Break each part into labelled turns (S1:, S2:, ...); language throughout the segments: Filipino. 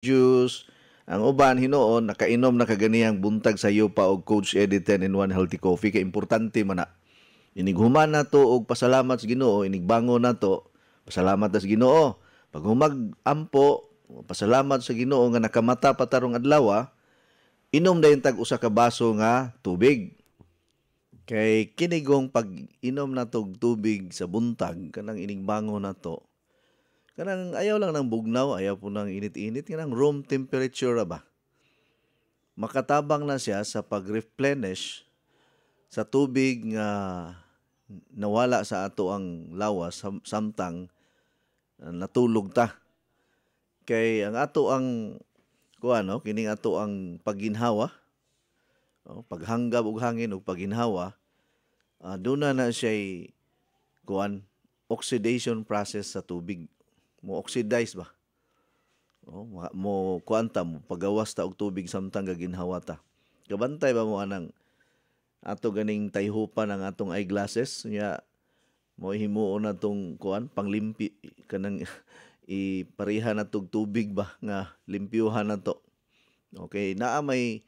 S1: juice. Ang uban hinuon nakainom na kaganihang buntag sa yupa og Coach Eddie 10 in 1 healthy coffee kay importante man na. Inighuman na to og pasalamat sa Ginoo, inigbango na to. Pasalamat sa Ginoo. Pag humag-ampo, pasalamat sa Ginoo nga nakamata patarong adlaw, inom dayon tag usa ka baso nga tubig. Kay kinigong pag inom na tog tubig sa buntag kanang inigbango na to. Kanang ayaw lang ng bugnaw, ayaw po ng init-init, kanang room temperature ra ba. Makatabang na siya sa pag-replenish sa tubig nga nawala sa ato ang lawas samtang natulog ta. Kay ang ato ang kining ato ang pagginhawa, paghanggab og hangin ug pagginhawa, duna na siya oxidation process sa tubig. Mo oxidize ba? Mo kuanta mo pagawas ta og tubig samtang gaginhawa ta. Kabantay ba mo anang ato ganing tayhupan ang atong eyeglasses nya mo himuon na tong panglimpi kanang ipareha na tog tubig ba nga limpyuhan na to. Okay, naa may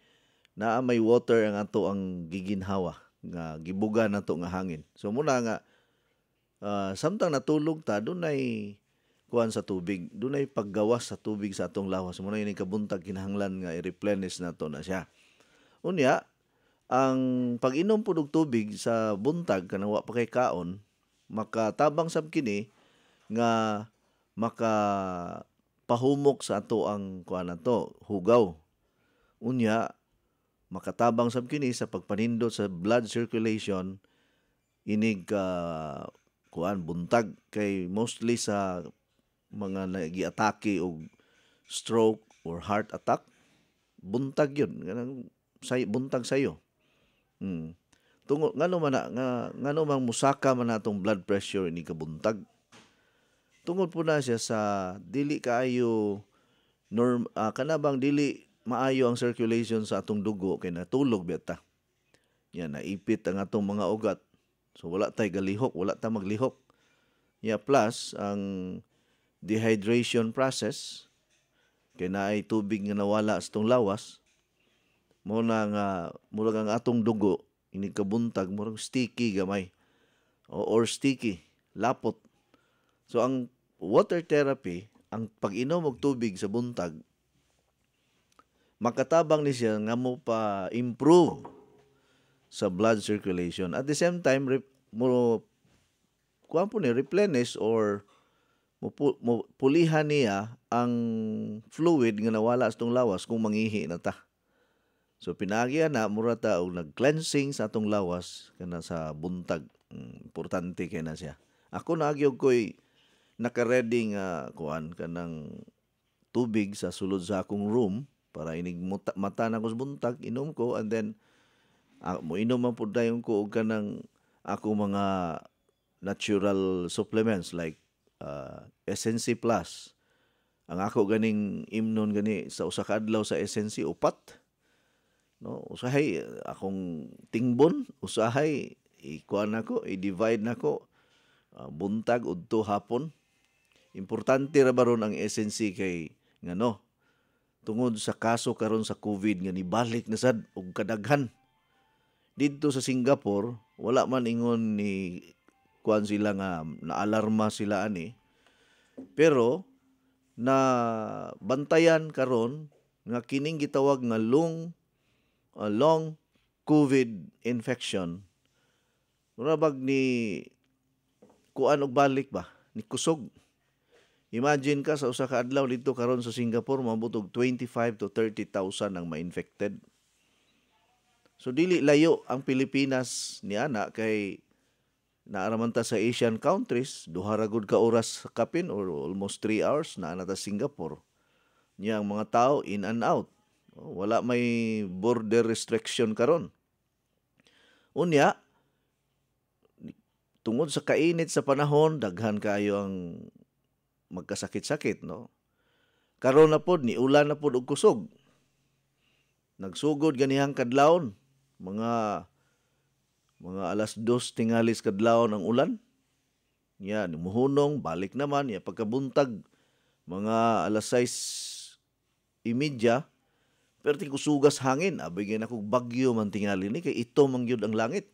S1: water ang ato ang giginhawa nga gibuga na to nga hangin. So muna nga samtang natulog ta dunay sa tubig, dunay paggawas sa tubig sa atong lawas. Muna ini kabuntag kinahanglan nga i-replenish nato na siya. Unya, ang pag-inom pud og tubig sa buntag kanang wa pa kay kaon, makatabang sab kini nga makapahumok sa ato ang hugaw. Unya, makatabang sab kini sa pagpanindot sa blood circulation inig buntag kay mostly sa mga nagiatake og stroke or heart attack, buntag yun, buntag sayo. Tungo ngano man ngano mang musaka man natong blood pressure ini kabuntag. Tungod po na siya sa dili kaayo kanabang dili maayo ang circulation sa atong dugo kay natulog beta. Yan naipit ang atong mga ugat. So wala tay galihok, wala ta maglihok. Plus ang dehydration process kay naay tubig nga nawala sa tong lawas muna nga murag ang atong dugo ini kabuntag murag sticky gamay or sticky lapot. So ang water therapy, ang pag-inom og tubig sa buntag makatabang ni siya nga mo pa improve sa blood circulation. At the same time replenish or pulihan niya ang fluid nga nawala sa itong lawas kung mangihi na ta. So pinagya na mura ta og nag-cleansing sa atong lawas kana sa buntag. Importante kay na siya. Ako nagyog ko'y naka-ready nga kanang tubig sa sulod sa akong room para inig mata na ko sa buntag, inom ko and then mo inom man pud dayon ko og kanang ako mga natural supplements like SNC Plus. Ang ako ganing imnon gani sa usa ka adlaw sa SNC upat. No, usahay akong tingbon, usahay i-divide nako buntag udto hapon. Importante ra baron ang SNC kay ngano tungod sa kaso karon sa COVID nga nibalik na sad og kadaghan. Didto sa Singapore, wala man ingon ni sila nga naalarma sila ani. Pero na bantayan karon nga kining gitawag nga long COVID infection. Murabag ni og balik ba ni kusog. Imagine ka sa usa ka adlaw dito karon sa Singapore mabutog 25 to 30,000 ang ma-infected. So dili layo ang Pilipinas ni ana kay naaraman ta sa Asian countries, duha ra gud ka oras sa kapin or almost 3 hours na ta Singapore. Nya ang mga tao in and out. Wala may border restriction karon. Unya, tungod sa kainit sa panahon, daghan kayo ang magkasakit-sakit, no? Karon na pod ni ulan na pod og kusog. Nagsugod ganihang kadlawon, mga alas 2 tingalis kadlawon ang ulan. Muhunong, balik naman, pagkabuntag, mga alas 6 imidya, pero ti kusugas hangin, abigyan ako bagyo man tingali ni, kay ito mangyud ang langit.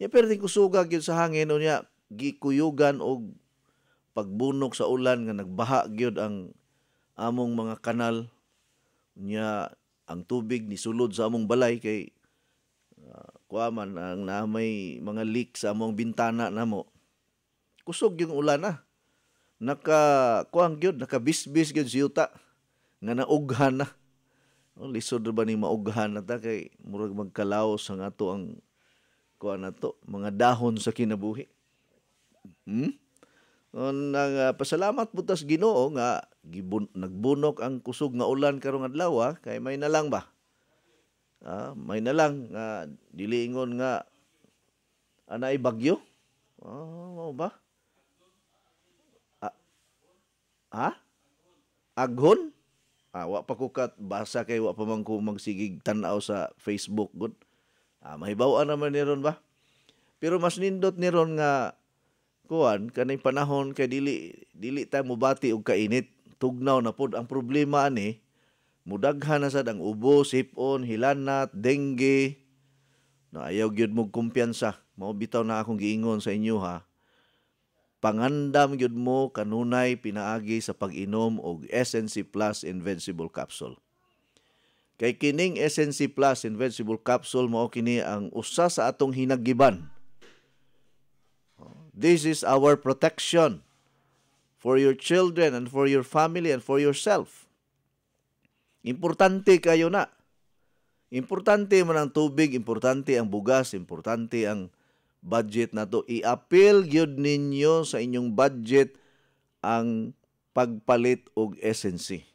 S1: Ya, pero ti kusugag yun sa hangin, o niya, gikuyugan o pagbunok sa ulan nga nagbaha gyud ang among mga kanal, niya ang tubig ni sulod sa among balay kay kuaman ang namay mga leak sa among bintana namo. Kusog yung ulan na. Kuang gyud, nakabisbis gyud si yuta nga naughan na. Lisod ba ni maughan na ta kay murag magkalaos ang ato ang kuan nato, mga dahon sa kinabuhi. Pasalamat butas Ginoo nga nagbunok ang kusog nga ulan karong adlaw kay may na lang ba. May na lang nga dili ingon nga anay bagyo. Mao ba? Aghon? Wa pa ko kat basa kay wa pa man ko magsigig tan-aw sa Facebook gud. Mahibaw-an naman ni ron ba? Pero mas nindot ni ron nga kuan kanay panahon kay dili ta mobati og kainit, tugnaw na pod ang problema ani mudaghan na sad ang ubo, sipon, hilanat, dengue. Ayaw gyud mo kumpiyansa. Mao bitaw na akong giingon sa inyo Pangandam gyud mo kanunay pinaagi sa pag-inom og SNC Plus Invincible Capsule. Kay kining SNC Plus Invincible Capsule mao kini ang usa sa atong hinaggiban. This is our protection for your children and for your family and for yourself. Importante kayo na. Importante man ang tubig, importante ang bugas, importante ang budget na to. I-appeal gyud ninyo sa inyong budget ang pagpalit og SNC.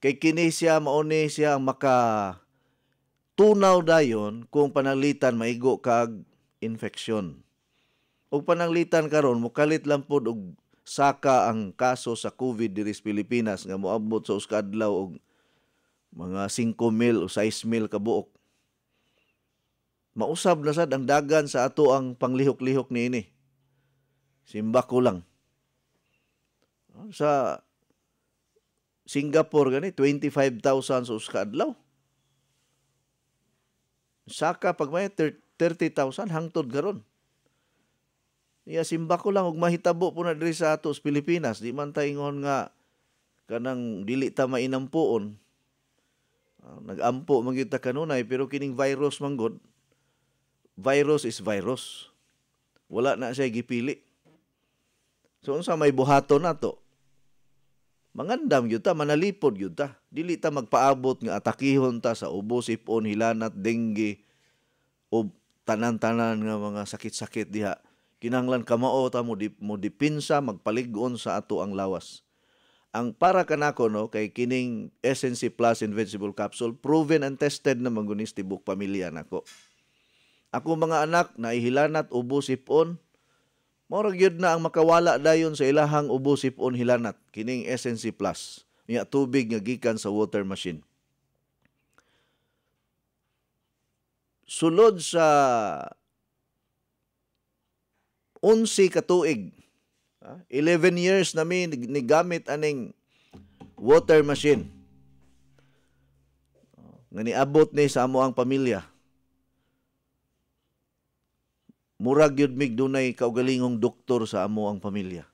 S1: Kay kini siya, mauni siya makatunaw dayon kung pananglitan maigo kag infeksyon. Og pananglitan karon mukalit lang pod og saka ang kaso sa COVID diri sa Pilipinas nga moabot sa uskadlaw og mga 5,000 o 6,000 ka buok. Mausab na sad ang dagan sa ato ang panglihok-lihok niini. Simba ko lang. Sa Singapore gani 25,000 sa uskadlaw. Saka pag may 30,000 hangtod karon. Simba ko lang og mahitabo po na diri sa ato sa Pilipinas. Di man taingon nga kanang dili ta mainampuon. Nag-ampo man gyud ta kanunay pero kining virus manggod. Virus is virus. Wala na siya gipili. So unsa may buhaton nato? Mangandam gyud ta, manalipod gyud ta. Dili ta magpaabot nga atakihon ta sa ubo, sipon, hilanat, dengue o tanan-tanan nga mga sakit-sakit diha. Kinahanglan kamao ta mo dipinsa magpalig-on sa ato ang lawas. Ang para kanako kay kining SNC Plus Invincible Capsule proven and tested na mangunis tibok pamilya nako. Ako mga anak naihilanat ubo sipon, mora gyud na ang makawala dayon sa ilahang ubo sipon hilanat kining SNC Plus. Nya tubig nga gikan sa water machine. Sulod sa 11 ka tuig, 11 years nami nigamit aning water machine. Nga niabot ni sa amo ang pamilya. Murag yun mig dunay kaugalingong doktor sa amo ang pamilya.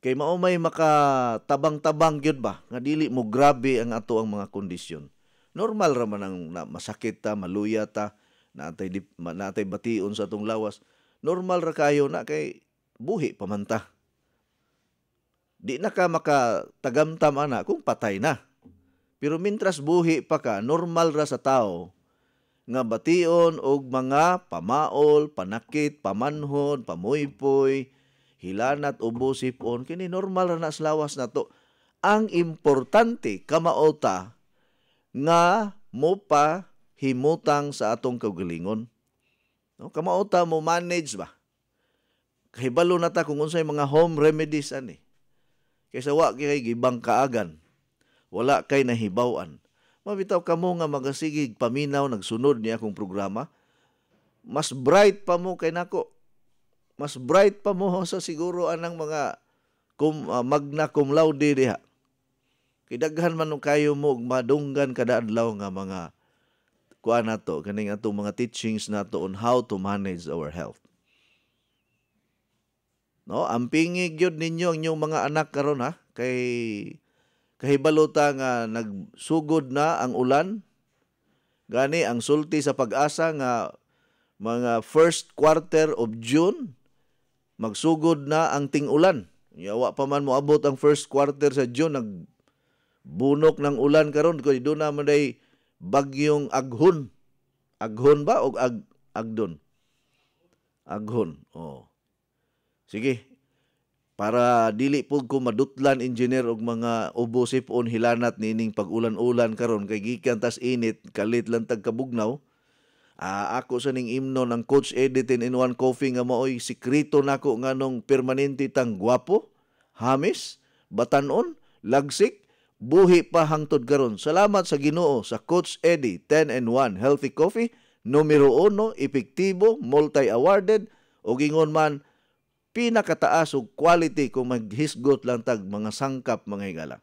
S1: Kay mao may makatabang-tabang gyud ba nga dili mo grabe ang ato ang mga kondisyon. Normal ra man ang masakit ta, maluya ta, natay bation sa atong lawas. Normal ra kayo na kay buhi pamanta. Di na ka makatagamtam ana kung patay na. Pero mintras buhi pa ka, normal ra sa tao nga bation og mga pamaol, panakit, pamanhod, pamuypoy, hilanat, ubo, sipon, kini normal ra na sa lawas nato. Ang importante kamaota nga mo pa himutang sa atong kaugalingon. Kamaota mo manage ba? Kahibalo na ta kung unsay mga home remedies ani. Kaysa wa kay gibang kaagan. Wala kay nahibaw-an. Mabitaw kamo nga magasigig paminaw nagsunod niya akong programa. Mas bright pa mo kay nako. Mas bright pa mo sa siguro anang mga magna cum laude diha. Kidaghan man nung kayo mo madunggan kada adlaw nga mga kuan nato kaning atong mga teachings nato on how to manage our health. No, ampingig gyud ninyo ang inyong mga anak karon ha kay kahibalota nga nagsugod na ang ulan. Gani ang sulti sa pag-asa nga mga first quarter of June magsugod na ang ting-ulan. Yawa pa man moabot ang first quarter sa June nagbunok ng ulan karon kay do na man day bagyong Aghon. Aghon ba o Agdon? Aghon. Oh. Sige. Para dili pud ko madutlan engineer og mga ubo sipon hilanat nining pag-ulan-ulan karon kay gikan tas init kalit lang tagkabugnaw. Ako sa ning imno ng Coach Eddie 10-in-1 Coffee nga maoy sikreto nako nganong permanente tang gwapo, hamis, batanon, lagsik, buhi pa hangtod karon. Salamat sa Ginoo sa Coach Eddie 10-in-1 Healthy Coffee, numero 1, epektibo, multi-awarded o gingon man pinakataas og quality kung maghisgot lang tag mga sangkap mga higala.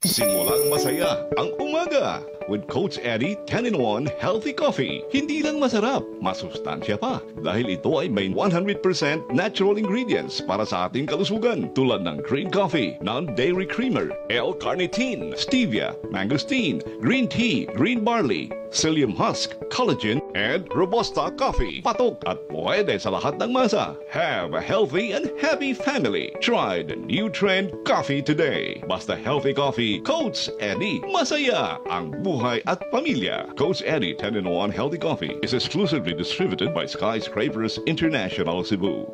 S2: Simulang masaya ang umaga with Coach Eddie 10-in-1 Healthy Coffee. Hindi lang masarap, masustansya pa dahil ito ay may 100% natural ingredients para sa ating kalusugan tulad ng green coffee, non-dairy creamer, L-carnitine, stevia, mangosteen, green tea, green barley, psyllium husk, collagen, and Robusta coffee. Patok at pwede sa lahat ng masa. Have a healthy and happy family. Try the new trend coffee today. Basta healthy coffee, Coach Eddie. Masaya ang buhay at pamilya. Coach Eddie 10-in-1 Healthy Coffee is exclusively distributed by Skyscrapers International Cebu.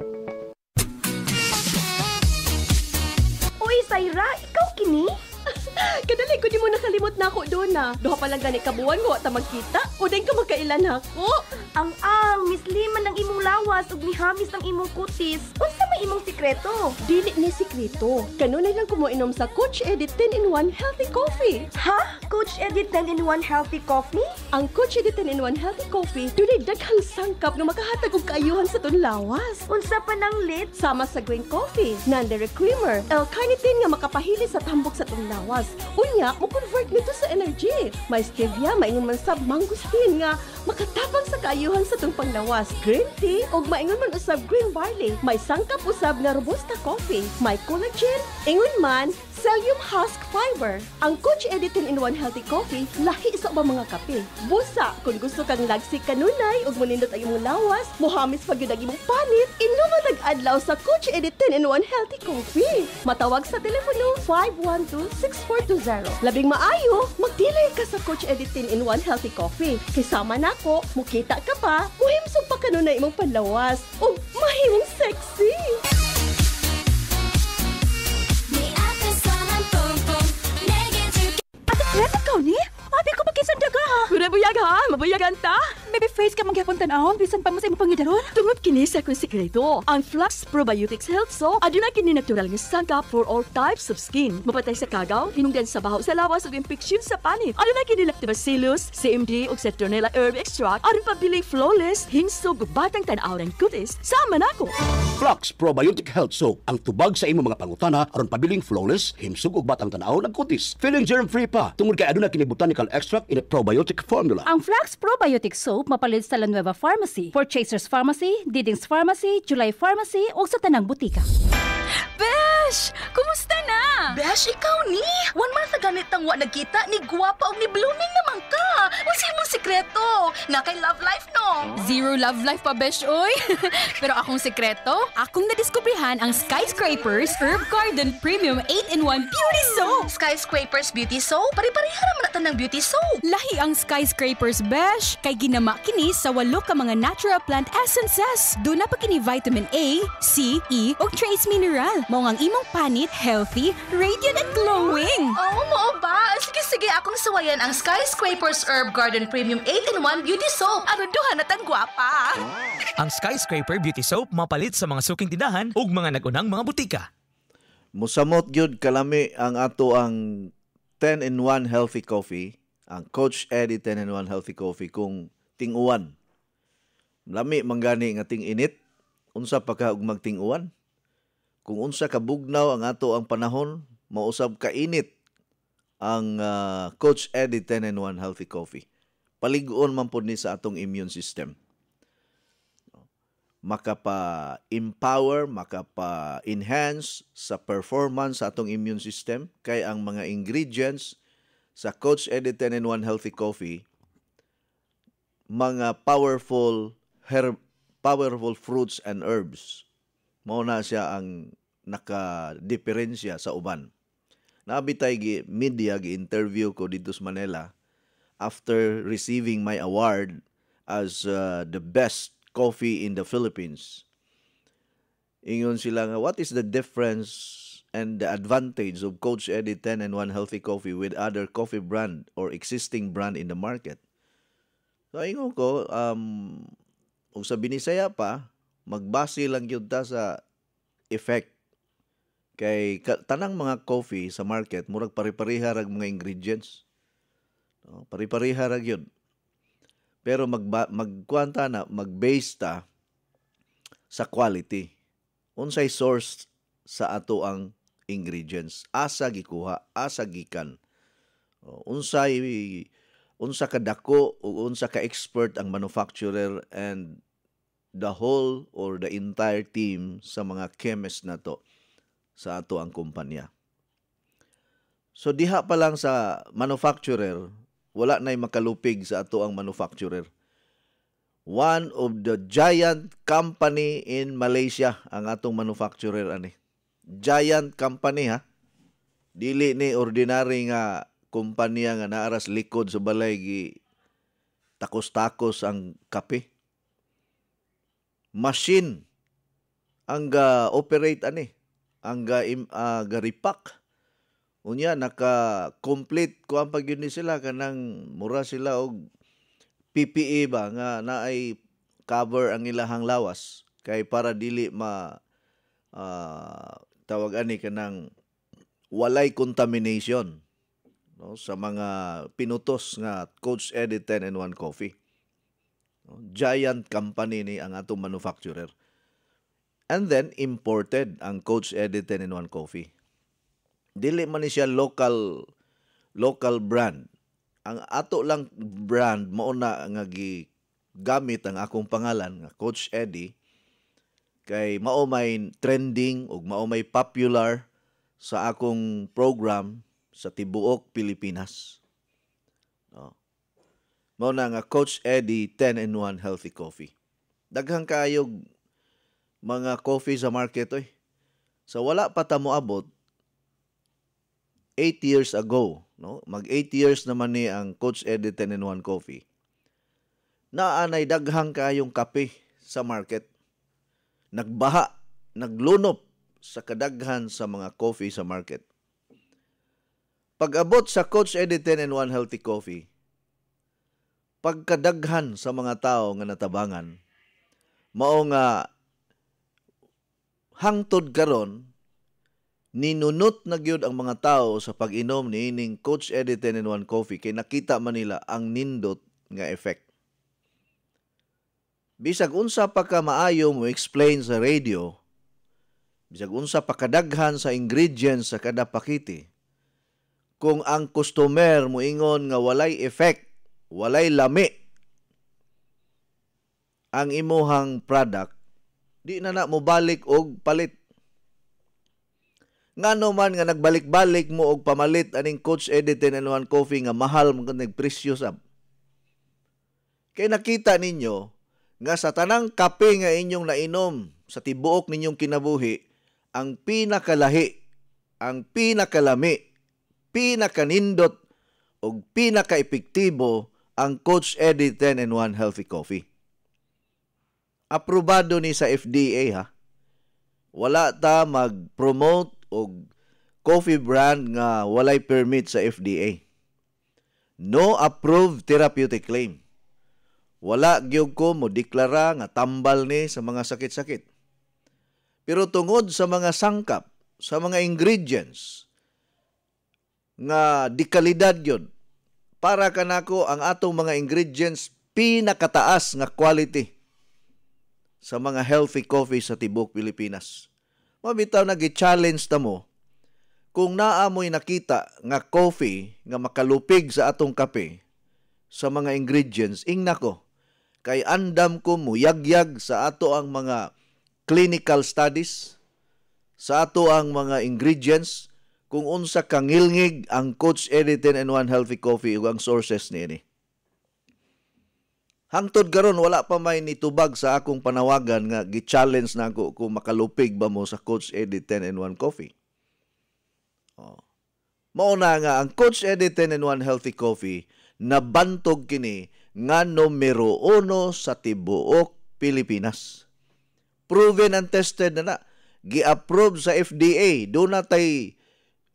S3: Uy, Syra, ikaw kini?
S4: Kadali ko di mo nakalimot na ako doon na. Duha pa lang gani kabuan ko at magkita. O din ka magkailan ako.
S3: Ang misliman ng imong lawas ug mihamis ng imong kutis. Unsa may imong sikreto?
S4: Dili ni sikreto. Kanunay lang ko mo inom sa Coach Eddie 10-in-1 Healthy Coffee.
S3: Ha? Coach Eddie 10-in-1 Healthy Coffee?
S4: Ang Coach Eddie 10-in-1 Healthy Coffee dunay daghang sangkap nga makahatag og kaayuhan sa ton lawas.
S3: Unsa pa nang lit?
S4: Sama sa green coffee, non-dairy creamer, L-carnitine nga makapahili sa tambok sa ton lawas. Unya, mo convert nito sa energy. May stevia, maingon man sab mangosteen nga makatapang sa kaayuhan sa tong panglawas. Green tea ug maingon man usab green barley. May sangkap usab nga robusta coffee. May collagen, ingon man psyllium husk fiber. Ang Coach Eddie 10-in-1 Healthy Coffee lahi sa ubang mga kape. Busa kung gusto kang lagsik kanunay ug manindot ang imong lawas, mohamis pag yun ang imong panit, inuman nag-adlaw sa Coach Eddie 10-in-1 Healthy Coffee. Matawag sa telepono 512-6420. Labing maayo, magdilay ka sa Coach Eddie 10-in-1 Healthy Coffee. Kisama nako, mukita ka pa, muhimsog pa kanunay imong panlawas ug mahimong sexy.
S5: Red, ikaw ni? Abi ko magkisandaga ha.
S4: Buyag ha, mabuyagan ta.
S5: Baby face ka magyapon tanawon bisan pa mo sa imong pangidaron.
S4: Tungod kini sa akong sikreto, ang Flux Probiotics Health Soap aduna kini natural nga sangkap for all types of skin. Mapatay sa kagaw, hinungdan sa baho sa lawas ug infeksyon sa panit. Aduna kini Lactobacillus, CMD ug Citronella herb extract aron pabiling flawless, hinsog ug batang tan-aw ng kutis. Sama nako.
S6: Flux Probiotic Health Soap ang tubag sa imong mga pangutana aron pabiling flawless, himsog ug batang tan-aw ng kutis. Feeling germ-free pa tungod kay aduna kini botanical extract in a probiotic formula.
S5: Ang Flux Probiotic Soap mapalit sa La Nueva Pharmacy, Purchasers Pharmacy, Diding's Pharmacy, July Pharmacy ug sa tanang butika.
S7: Besh! Kumusta na?
S3: Besh, ikaw ni? One month na ganit ang wa nagkita, ni guwapa o ni blooming naman ka. Unsa imong sikreto? Na kay love life, no?
S7: Zero love life pa, Besh, oy. Pero akong sikreto, akong nadiskubrihan ang Skyscrapers Herb Garden Premium 8-in-1 Beauty Soap.
S3: Skyscrapers Beauty Soap? Pari-parihan naman natin ng beauty soap.
S7: Lahi ang Skyscrapers, Besh. Kay ginama kini sa 8 ka mga natural plant essences. Doon na pa kini vitamin A, C, E, o trace mineral. Mao ang imong panit, healthy, radiant, and glowing.
S3: Oo, mo ba? Sige, akong suwayan ang Skyscrapers Herb Garden Premium 8-in-1 Beauty Soap. Aron duha na tang gwapa.
S8: Ang Skyscraper Beauty Soap mapalit sa mga suking tindahan ug mga nagunang mga butika.
S1: Musamot gyud kalami ang ato ang 10-in-1 Healthy Coffee, ang Coach Eddie 10-in-1 Healthy Coffee kung ting-uwan. Lami manggani nga ting-init, unsa pa ka og magting-uwan? kung unsa ka bugnaw ang ato ang panahon, mausab ka init ang Coach Eddie 10-in-1 Healthy Coffee. Paligoon man po ni sa atong immune system. Makapa-empower, makapa-enhance sa performance sa atong immune system kay ang mga ingredients sa Coach Eddie 10-in-1 Healthy Coffee mga powerful fruits and herbs. Mao na siya ang naka-diferensya sa uban. Nabitay media gi-interview ko dito sa Manila after receiving my award as the best coffee in the Philippines. Ingon sila nga, what is the difference and the advantage of Coach Eddie 10-in-1 Healthy Coffee with other coffee brand or existing brand in the market? So ingon ko, kung sa Binisaya pa, magbase lang yun ta sa effect. Kay tanang mga coffee sa market, murag pari-pariha rag mga ingredients. No? Pari-pariha rag yun. Pero magkuanta na, mag-base ta sa quality. Unsay source sa ato ang ingredients. Asa gikuha, asa gikan. Unsa ka dako o unsa ka expert ang manufacturer and the whole or the entire team sa mga chemist na to sa ato ang kumpanya. So diha pa lang sa manufacturer, wala na'y makalupig sa ato ang manufacturer. One of the giant company in Malaysia ang atong manufacturer ani. Giant company ha. Dili ni ordinary nga kumpanya nga naaras likod sa balay gi takos-takos ang kape. Machine ang operate ani, ang ripak. Unya naka-complete ko ang pagyud ni sila kanang mura sila og PPE ba nga naay cover ang ilahang lawas kay para dili tawag ani kanang walay contamination, no, sa mga pinutos nga Coach Eddie 10-in-1 Coffee. No, giant company ni ang atong manufacturer. And then imported ang Coach Eddie 10-in-1 Coffee. Dili man ni siya local brand. Ang ato lang brand mao na nga gamit ang akong pangalan nga Coach Eddie kay mao may trending ug mao may popular sa akong program sa tibuok Pilipinas. No. Mao na nga Coach Eddie 10-in-1 Healthy Coffee. Daghang kaayog mga coffee sa market oy. So wala pa ta moabot 8 years ago, no? Mag 8 years naman ni ang Coach Eddie 10-in-1 Coffee. Naanay daghang kaayong kape sa market. Nagbaha, naglunop sa kadaghan sa mga coffee sa market. Pag-abot sa Coach Eddie 10-in-1 Healthy Coffee, pagkadaghan sa mga tao nga natabangan, mao nga hangtod karon ninunot na gyud ang mga tao sa pag-inom ni ining Coach Eddie 10-in-1 Coffee kay nakita man nila ang nindot nga effect. Bisag unsa pa ka maayo mo explain sa radio, bisag unsa pa kadaghan sa ingredients sa kada pakiti, kung ang customer mo ingon nga walay effect, walay lami ang imuhang product, di na mo balik og palit. Ngano man nga nagbalik-balik mo og pamalit aning Coach Eddie 10-in-1 Coffee nga mahal man nagpresyo sab. Kay nakita ninyo nga sa tanang kape nga inyong nainom sa tibuok ninyong kinabuhi, ang pinakalahi, ang pinakalami, pinakanindot ug pinaka-epektibo ang Coach Eddie 10-in-1 Healthy Coffee. Aprobado ni sa FDA ha. Wala ta mag-promote og coffee brand nga walay permit sa FDA. No approved therapeutic claim. Wala gyud ko mo deklara nga tambal ni sa mga sakit-sakit. Pero tungod sa mga sangkap, sa mga ingredients nga di kalidad yun, para kanako ang atong mga ingredients pinakataas nga quality sa mga healthy coffee sa tibuok Pilipinas. Mabitaw na gi-challenge ta mo kung naamoy nakita nga coffee nga makalupig sa atong kape sa mga ingredients, nako, kay andam ko muyagyag sa ato ang mga clinical studies, sa ato ang mga ingredients, kung unsa kangilngig ang Coach Eddie 10-in-1 Healthy Coffee ug ang sources niini. Hangtod karon wala pa may nitubag sa akong panawagan nga gi-challenge na ako kung makalupig ba mo sa Coach Eddie 10-in-1 Coffee. Mauna nga ang Coach Eddie 10-in-1 Healthy Coffee nabantog kini nga numero 1 sa tibuok Pilipinas. Proven and tested na gi-approve sa FDA. Doon na tay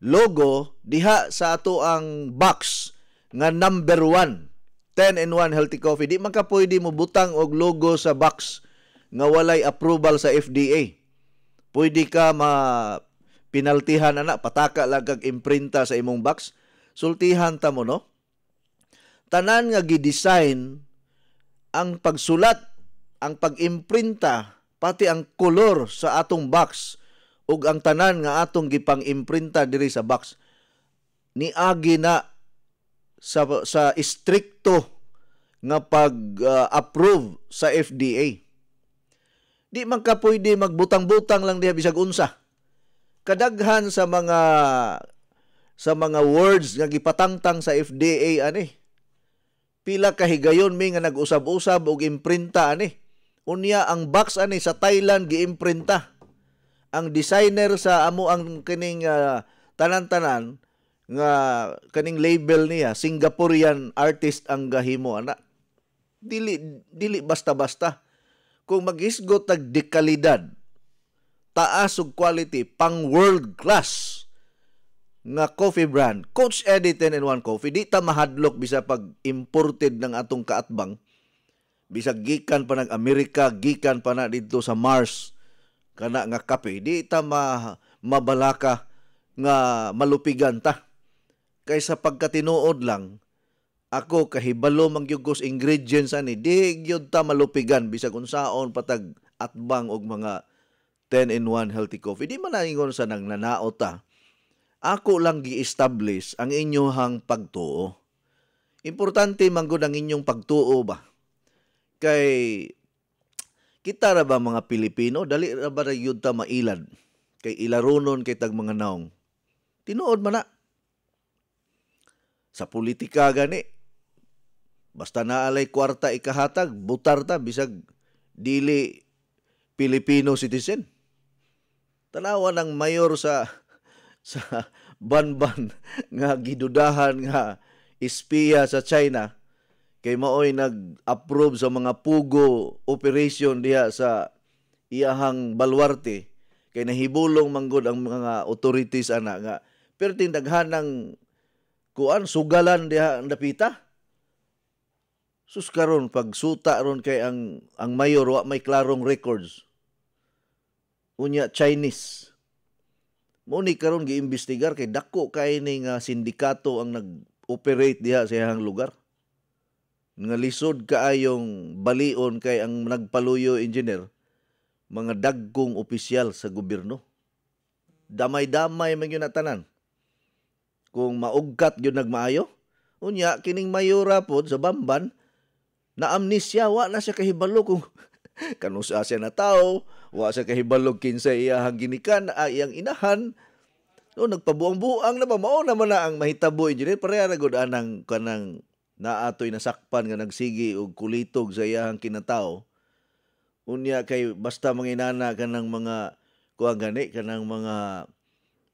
S1: logo diha sa ato ang box nga number 1 10-in-1 Healthy Coffee. Di man ka pwede mo butang og logo sa box nga walay approval sa FDA. Pwede ka pinaltihan ana, pataka lang kag imprinta sa imong box. Sultihan ta mo, no? Tanan nga gi-design ang pagsulat, ang pag-imprinta, pati ang kolor sa atong box ug ang tanan nga atong gipang-imprinta diri sa box niagi na sa istrikto nga pag-approve sa FDA. Di man ka pwede magbutang-butang lang diha bisag unsa. Kadaghan sa mga words nga gipatangtang sa FDA ani. Pila ka higayon mi nga nag-usab-usab og imprinta ani. Unya ang box ani sa Thailand giimprinta. Ang designer sa amo ang kining tanan-tanan nga kaning label niya Singaporean artist ang gahimo ana. Dili basta-basta. Kung maghisgot tag dekalidad, taas og quality, pang world class nga coffee brand, Coach Eddie 10-in-1 Coffee, di ta mahadlok bisa pag imported ng atong kaatbang, bisa gikan pa ng Amerika, gikan pa na dito sa Mars, kana nga kape, di ta mabalaka nga malupigan ta. Kaysa pagkatinuod lang, ako kahibalo mangyugos ingredients ani, di gyud ta malupigan bisag unsaon patag atbang og mga 10-in-1 Healthy Coffee. Di man na ingon sa nang nanaot ta. Ako lang gi-establish ang inyong pagtuo. Importante man gud ang inyong pagtuo ba? Kay kita ra ba mga Pilipino, dali ra ba gyud ta mailad kay ilarunon kay tag mga naong. Tinuod man na. Sa politika gani, basta naalay kwarta ikahatag, butar ta bisag dili Filipino citizen. Tanawa ng mayor sa Banban nga gidudahan nga espiya sa China kay maoy nag-approve sa mga pugo operation diha sa iyahang baluarte kay nahibulong manggod ang mga authorities ana nga perting daghanang kuan sugalan diha ang dapita. Sus karon pagsuta ron kay ang mayor wa may klarong records. Unya Chinese. Muni karon giimbestigar kay dako kay ni nga sindikato ang nag-operate diha sa iyang lugar. Nga lisod kaayong balion kay ang nagpaluyo engineer mga dagkong opisyal sa gobyerno. Damay-damay man yun na tanan. Kung maugkat yun nagmaayo, unya kining mayora pod sa Bamban na amnesya, wa na siya kahibalo kung kanusa siya na tao, wa siya kahibalo kinsa iyahang ginikan, iyang inahan. No, nagpabuang-buang na ba, mao naman na ang mahitabo engineer, pareha na gud anang kanang naatoy nasakpan nga nagsigi og kulitog sa iyahang kinatao. Unya kay basta manginana kanang mga kuha gani, kanang mga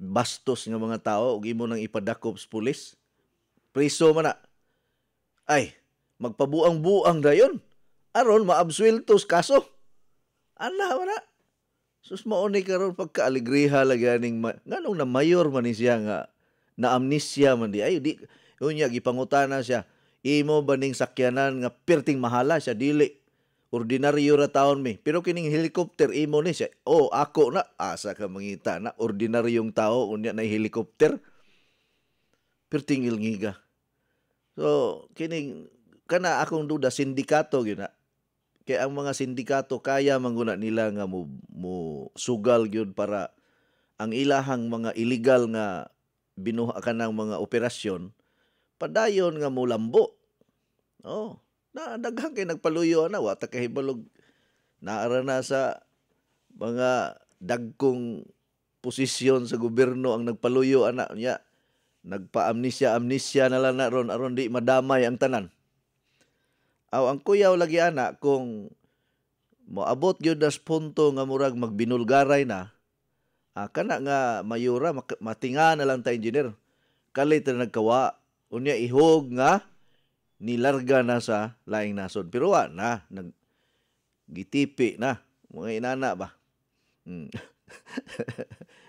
S1: bastos nga mga tao ug imo nang ipadakop sa pulis. Priso man na. Ay, magpabuang-buang dayon. Aron maabsueltos kaso. Ana man na. Sus mauni karon pagkaaligriha laganing nganong na mayor man ni siya nga na amnesia man di ay di unya gipangutana siya. Imo ba ning sakyanan nga perting mahala siya dili. Ordinaryo ra taon mi. Pero kining helicopter imo ni siya. Oh, ako na asa ka mangita na ordinaryong tao unya na helicopter. Perting ilngiga. So, kining kana akong duda sindikato gyud na. Kaya ang mga sindikato kaya manguna nila nga mo sugal gyud para ang ilahang mga illegal nga binuha ka ng mga operasyon, padayon nga mulambo. Oh, na daghang kay nagpaluyo na, wata kahibalog naara na sa mga dagkong posisyon sa gobyerno ang nagpaluyo ana niya. Nagpa-amnesia na lang na ron aron di madamay ang tanan. Aw ang kuyaw lagi ana kung moabot gyud das punto nga murag magbinulgaray na, kana nga mayura matinga na lang ta engineer. Kalit na nagkawa unya ihog nga nilarga na sa laing nasod. Pero na gitipi na mga inana ba.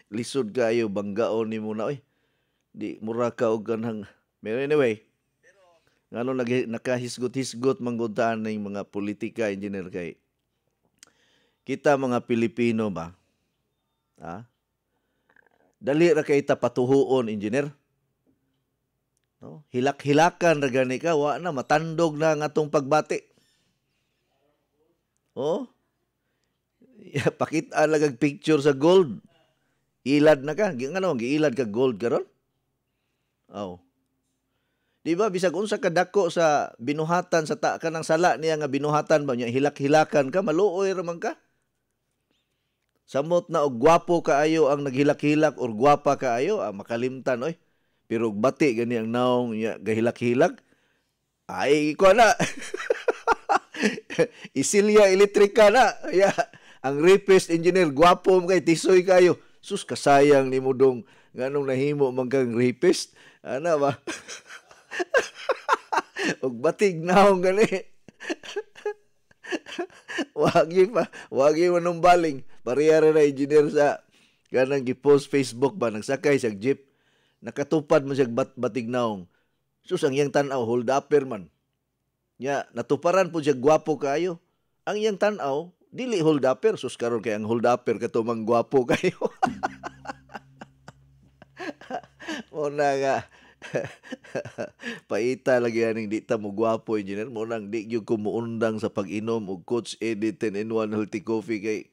S1: Lisod kayo banggaon ni muna oy. Di mura ka og kanang. Pero anyway, ngano nakahisgot-hisgot mangguntaan ning mga politika engineer kay kita mga Pilipino ba? Dali ra kay ta patuhuon engineer. No? Hilak-hilakan ra gani ka wa na matandog na ang atong pagbati. Oh. Pakita lagag picture sa gold. Ilad na ka. Ngano giilad ka gold karon? Oh. Di ba bisag unsa ka dako sa binuhatan sa kanang sala niya nga binuhatan ba niya hilak-hilakan ka maluoy ra man ka. Samot na og gwapo kaayo ang naghilak-hilak or gwapa kaayo, makalimtan oy. Pero bati gani ang naong niya gahilak-hilak. Ay ko na. Isilya elektrika na. Yeah. Ang rapist engineer gwapo kay tisoy kayo. Sus kasayang ni mo dong nganong nahimo man kang rapist. Ana ba? Og batig naong gani. Wagi manong baling. Parehara na engineer sa ganang gi-post Facebook ba nagsakay sa jeep. Nakatupad man siya batig naong. Sus ang iyang tan-aw hold upper man. Nya natuparan po siya gwapo kayo. Ang iyang tan-aw dili hold upper, sus karon kay ang hold upper katumang gwapo kayo. Muna nga. Paita lagi aning di ta mo gwapo engineer. Muna di gyud ko muundang sa pag-inom og Coach Eddie 10-in-1 healthy coffee kay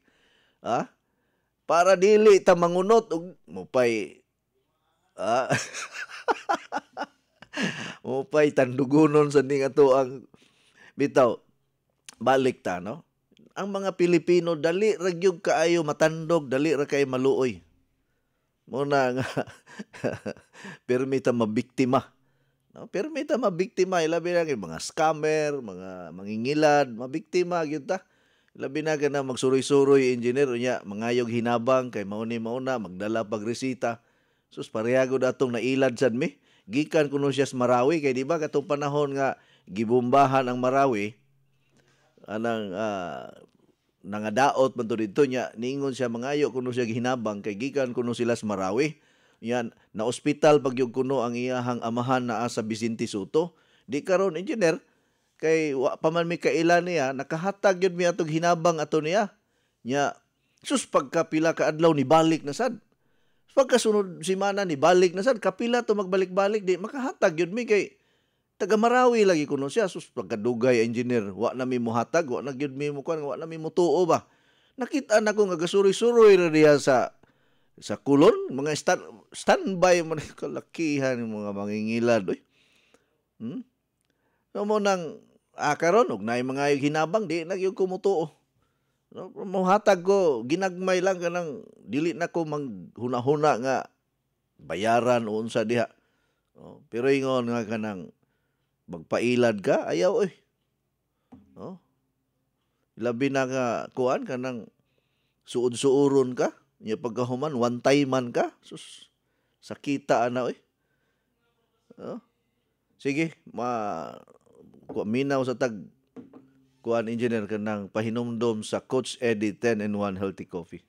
S1: para dili ta mangunot og mopay mopay tandugonon sa ning ato ang bitaw balik ta no. Ang mga Pilipino dali ra gyud kaayo matandog, dali ra kay maluoy. Muna nga permita mabiktima. No, permita mabiktima ilabi na mga scammer, mga mangingilad, mabiktima gyud ta. Labi na ka na magsuroy-suroy engineer niya, mangayog hinabang kay mauna magdala pagresita. Sus parehagod atong nailad sad mi. Gikan kuno siya sa Marawi kay di ba katong panahon nga gibombahan ang Marawi anang nangadaot man to dito niya niingon siya mangayo kuno siya gihinabang kay gikan kuno sila sa Marawi. Yan na ospital pagyug kuno ang iyahang amahan naa sa Vicente Soto. Di karon engineer kay wa pa man mi kailan niya nakahatag yun mi atong hinabang ato niya. Nya sus pagkapila ka adlaw ni balik na sad. Pagkasunod semana ni balik na sad kapila to magbalik-balik di makahatag yun mi kay taga Marawi lagi kuno siya. Sus pagkadugay engineer wa na mi mohatag, wa na gyud mi mo kuan, wa na mi motuo ba. Nakita na ko nga gasuroy-suroy ra diha sa kulon mga standby man kalakihan ng mga mangingilad oy. So mo nang karon og naay mga hinabang di na gyud ko motuo. No, mohatag ko ginagmay lang kanang dili na ko manghuna-huna nga bayaran o unsa diha. Pero ingon nga kanang magpailad ka ayaw oy. Labi na nga kuan kanang suod-suuron ka. Nya pagkahuman one time man ka. Sus sakita ana oy. Sige, minaw sa tag kuan engineer kanang pahinumdom sa Coach Eddie 10-in-1 healthy coffee.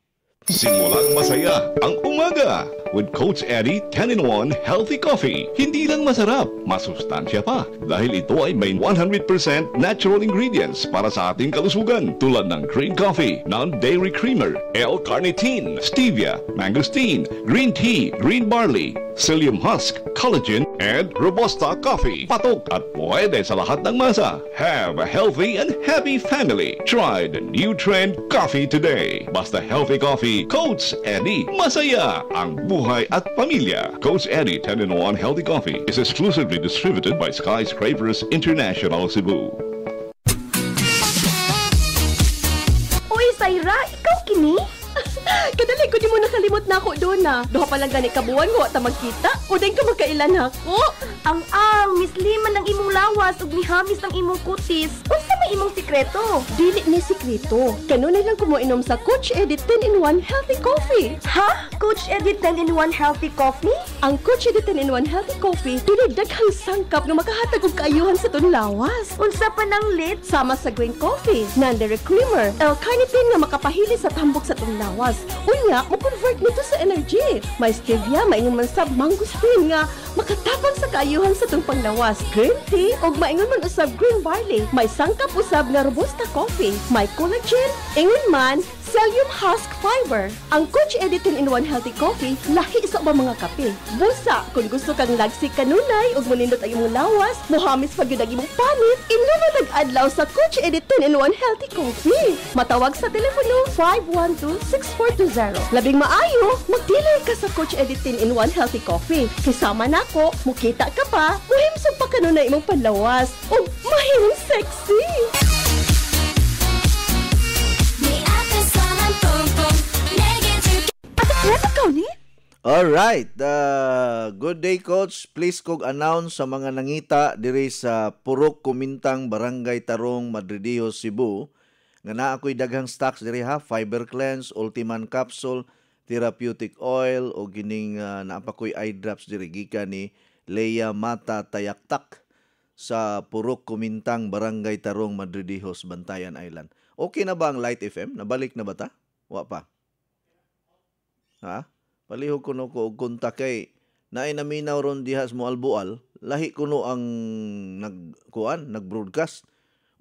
S2: Simulang masaya ang umaga with Coach Eddie 10-in-1 Healthy Coffee. Hindi lang masarap, masustansya pa dahil ito ay may 100% natural ingredients para sa ating kalusugan tulad ng green coffee, non-dairy creamer, L-carnitine, stevia, mangosteen, green tea, green barley, psyllium husk, collagen, and Robusta Coffee. Patok at pwede sa lahat ng masa. Have a healthy and happy family. Try the new trend coffee today. Basta healthy coffee, Coach Eddie. Masaya ang buhay at pamilya. Coach Eddie 10-in-1 Healthy Coffee is exclusively distributed by Skyscrapers International Cebu.
S4: Uy, Saira, ikaw kini? Kadali ko di mo nakalimot na ako doon na. Duha pa lang gani kabuan ko at magkita. O din ka magkailan ako.
S9: Ang misliman ng imong lawas ug mihamis ng imong kutis. Unsa may imong sikreto?
S4: Dili ni sikreto. Kanunay lang ko mo inom sa Coach Eddie 10-in-1 Healthy Coffee.
S9: Ha? Coach Eddie 10-in-1 Healthy Coffee?
S4: Ang Coach Eddie 10-in-1 Healthy Coffee dili daghang sangkap nga makahatag og kaayuhan sa tong lawas.
S9: Unsa pa nang lit?
S4: Sama sa green coffee, non-dairy creamer, L-carnitine nga makapahili sa tambok sa tong lawas. Unya, mo convert nito sa energy. May stevia, maingon man sab mangosteen nga makatapang sa kaayuhan sa tong panglawas. Green tea ug maingon man usab green barley. May sangkap usab nga robusta coffee. May collagen, ingon man psyllium husk fiber. Ang Coach Eddie 10-in-1 Healthy Coffee lahi sa ubang mga kape. Busa, kung gusto kang lagsik kanunay ug manindot ang imong lawas, mohamis pag yun ang imong panit, inuman nag-adlaw sa Coach Eddie 10-in-1 Healthy Coffee. Matawag sa telepono 512-6420. Labing maayo, magdilay ka sa Coach Eddie 10-in-1 Healthy Coffee. Kisama nako, mukita ka pa, muhimsog pa kanunay imong panlawas, ug mahimong sexy.
S1: Alright, good day coach. Please kog announce sa mga nangita diri sa Purok Kumintang, Barangay Tarong, Madridillos, Cebu nga naa ako'y daghang stocks diri ha, Fiber Cleanse, Ultiman Capsule, Therapeutic Oil o gining naapakoy eye drops diri gikan ni Leia Mata Tayaktak sa Purok Kumintang, Barangay Tarong, Madridillos, Bantayan Island. Okay na ba ang Light FM? Nabalik na ba ta? Wa pa. Ha? Palihog kuno ko og kontak kay naay naminaw ron dihas mo albual, lahi kuno ang nag-broadcast.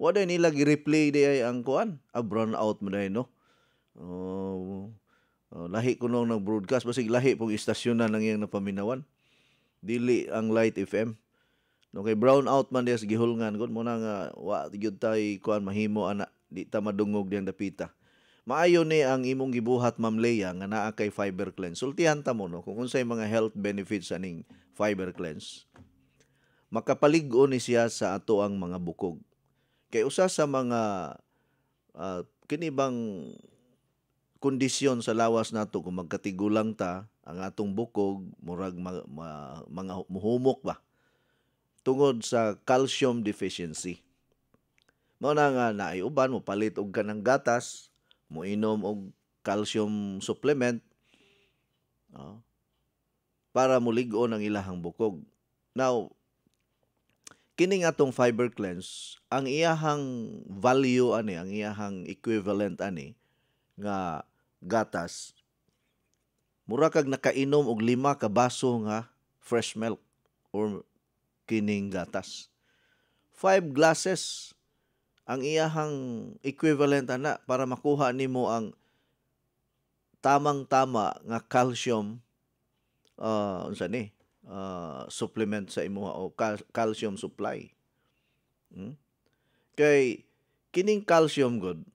S1: Wa day nila gi-replay di ay ang kuan, brown out mo day no. Lahi kuno ang nag-broadcast basig lahi pong istasyon na nang iyang napaminawan. Dili ang Light FM. No kay brown out man diha sa gihulngan gud mo na nga wa gyud tay kuan mahimo ana di ta madungog diyang dapita. Maayo ni ang imong gibuhat Ma'am Leia nga naa kay Fiber Cleanse. Sultihan ta mo no kung unsay mga health benefits aning Fiber Cleanse. Makapalig-o ni siya sa ato ang mga bukog. Kay usa sa mga kini bang kondisyon sa lawas nato kung magkatigulang ta ang atong bukog murag mga muhumok ba tungod sa calcium deficiency. Mao na nga naay uban mo palit og kanang gatas, mo inom og calcium supplement para mulig-on ang ilahang bukog. Now, kining atong Fiber Cleanse, ang iyahang value ani, ang iyahang equivalent ani nga gatas, mura kag nakainom og 5 ka baso nga fresh milk or kining gatas. 5 glasses ang iyahang equivalent ana para makuha nimo ang tamang-tama nga calcium supplement sa imo o calcium supply. Kay kining calcium god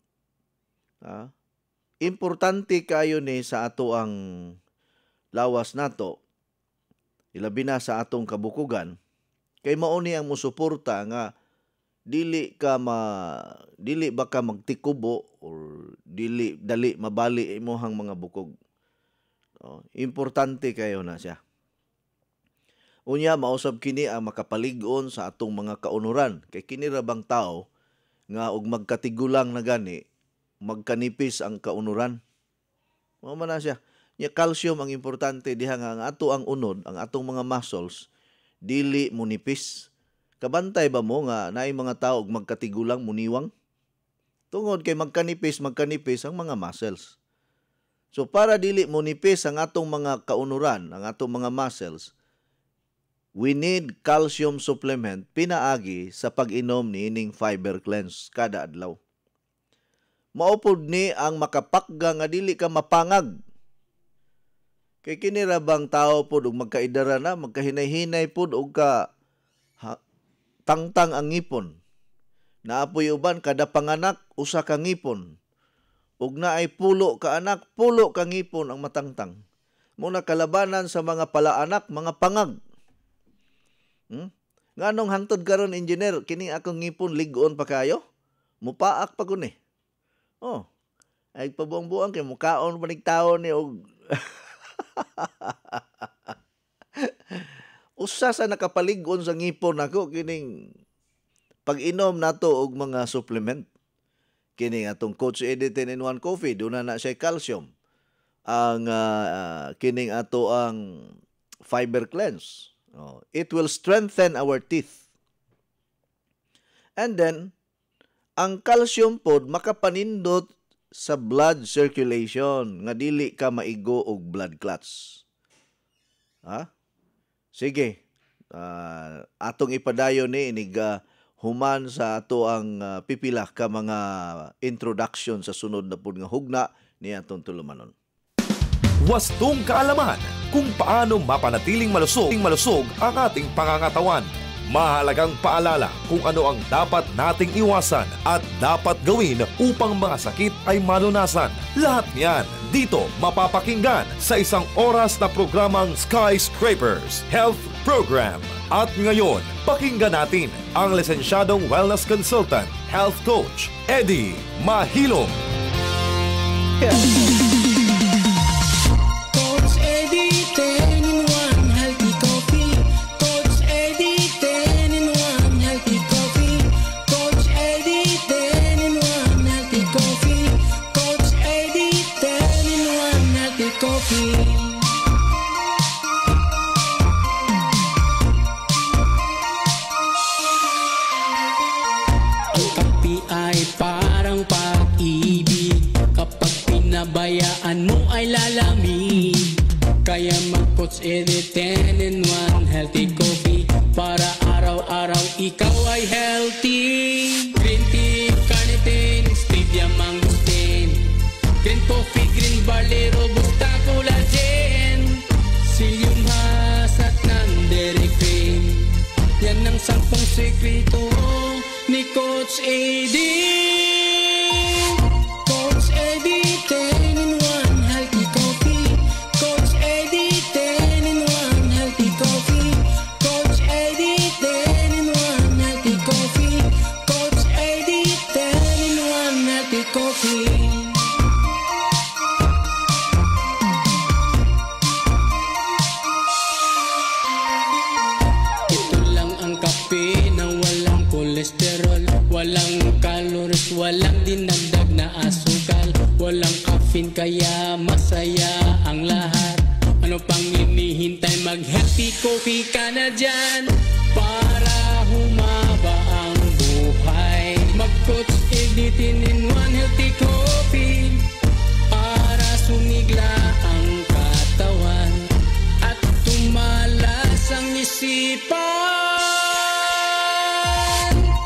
S1: importante kayo ni sa ato ang lawas nato, ilabi na sa atong kabukugan, kay mao ni ang musuporta nga dili ba ka magtikubo or dali mabali imong mga bukog. Importante kayo na siya. Unya mausab kini ang makapalig-on sa atong mga kaunuran, kay kini ra bang tao nga og magkatigulang na gani magkanipis ang kaunuran. Mao man na siya. Nya calcium ang importante diha nga ang ato ang unod, ang atong mga muscles dili munipis. Kabantay ba mo nga naay mga tao og magkatigulang muniwang? Tungod kay magkanipis ang mga muscles. So para dili munipis ang atong mga kaunuran, ang atong mga muscles, we need calcium supplement pinaagi sa pag-inom ni ining Fiber Cleanse kada adlaw. Maupod ni ang makapakga nga dili ka mapangag. Kay kini ra bang tao pod ug magkaidara na, magkahinay-hinay pod og tangtang ang ngipon. Naapoy uban kada panganak usa ka ngipon. Ug naay pulo ka anak, pulo ka ngipon ang matangtang. Muna kalabanan sa mga palaanak, mga pangag. Nganong hangtod karon engineer, kini akong ngipon lig-on pa kayo? Mupaak pa kun eh. Oh. Ay pabuang-buang kay mukaon panig tawo ni og usa sa nakapalig-on sa ngipon ako kining pag-inom nato og mga supplement. Kini atong Coach Eddie 10-in-1 Coffee, doon na siya calcium. Ang kining ato ang fiber cleanse. It will strengthen our teeth. And then, ang calcium pod makapanindot sa blood circulation nga dili ka maigo og blood clots. Ha? Sige. Atong ipadayon ni inig human sa ato ang pipila ka mga introduction sa sunod na pud nga hugna ni atong tulumanon.
S10: Wastong kaalaman kung paano mapanatiling malusog ang ating pangangatawan. Mahalagang paalala kung ano ang dapat nating iwasan at dapat gawin upang mga sakit ay malunasan. Lahat niyan dito mapapakinggan sa isang oras na programang Skyscrapers Health Program. At ngayon, pakinggan natin ang lisensyadong wellness consultant, health coach, Eddie Mahilom.
S11: Coach Eddie 10-in-1 Healthy Coffee. Coach Eddie 10-in-1 Healthy Coffee. Coach Eddie 10-in-1 Healthy Coffee. Coach Eddie 10-in-1 Healthy Coffee. Parang pag-ibig kapag pinabayaan mo ay lalamig. Kaya mag-Coach Eddie 10-in-1 Healthy Coffee para araw-araw ikaw ay healthy. Green tea, carnitine, stevia, mangosteen, green coffee, green barley, robusta, collagen, psyllium husk at non-dairy cream. Yan ang 10 sekreto ni Coach Eddie. Coach Eddie 10-in-1 Healthy Coffee. Coach Eddie 10-in-1 Healthy Coffee. Coach Eddie 10-in-1 Healthy Coffee. Coach Eddie 10-in-1 Healthy Coffee. Walang calories, walang dinagdag na asukal, walang caffeine kaya masaya ang lahat. Ano pang hinihintay, mag-healthy coffee ka na dyan para humaba ang buhay. Mag-Coach Eddie 10-in-1 Healthy Coffee para sumigla ang katawan at tumalas ang isipan.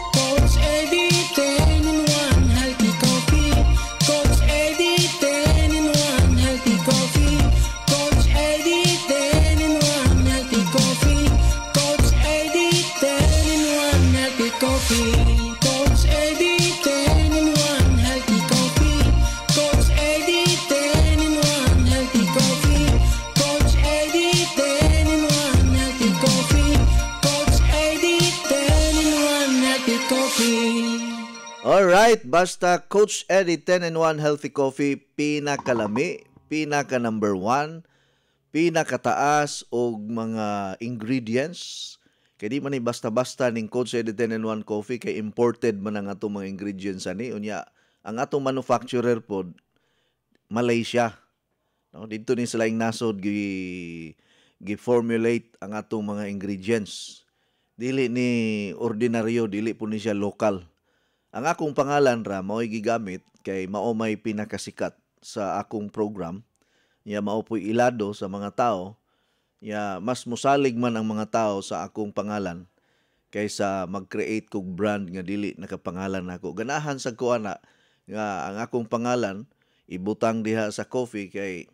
S11: Coach Eddie 10-in-1 Healthy Coffee. Coach Eddie 10-in-1 Healthy Coffee. Coach Eddie 10-in-1 Healthy Coffee. Coach Eddie 10-in-1 Healthy Coffee.
S1: Alright, basta Coach Eddie 10-in-1 Healthy Coffee, pinakalami, pinaka number 1, pinakataas og mga ingredients. Kaya di man ni basta-basta ning Coach Eddie 10-in-1 Coffee kay imported man ang atong mga ingredients ani. Unya, ang atong manufacturer pod Malaysia. No, dito ni sila ing nasod gi-formulate ang atong mga ingredients. Dili ni ordinaryo, dili po ni siya local. Ang akong pangalan ra mao'y gigamit kay mao may pinakasikat sa akong program. Ya mao po'y ilado sa mga tao. Ya mas musalig man ang mga tao sa akong pangalan kaysa mag-create kog brand nga dili nakapangalan nako. Ganahan sa ko ana nga ang akong pangalan ibutang diha sa coffee kay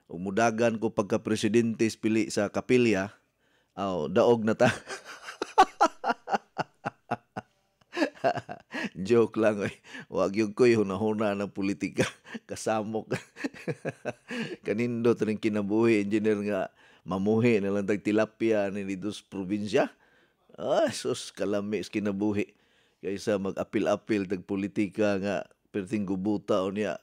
S1: ug mudagan ko pagka-presidente pili sa kapilya, daog na ta. Joke lang oy. Wag yung ko'y hunahuna ng politika. Kasamok. Kanindot rin kinabuhi, engineer nga mamuhi na lang tag tilapia ni dito sa probinsya. Sus, kalamis kinabuhi. Kaysa mag-apil-apil tag politika nga perting gubuta o niya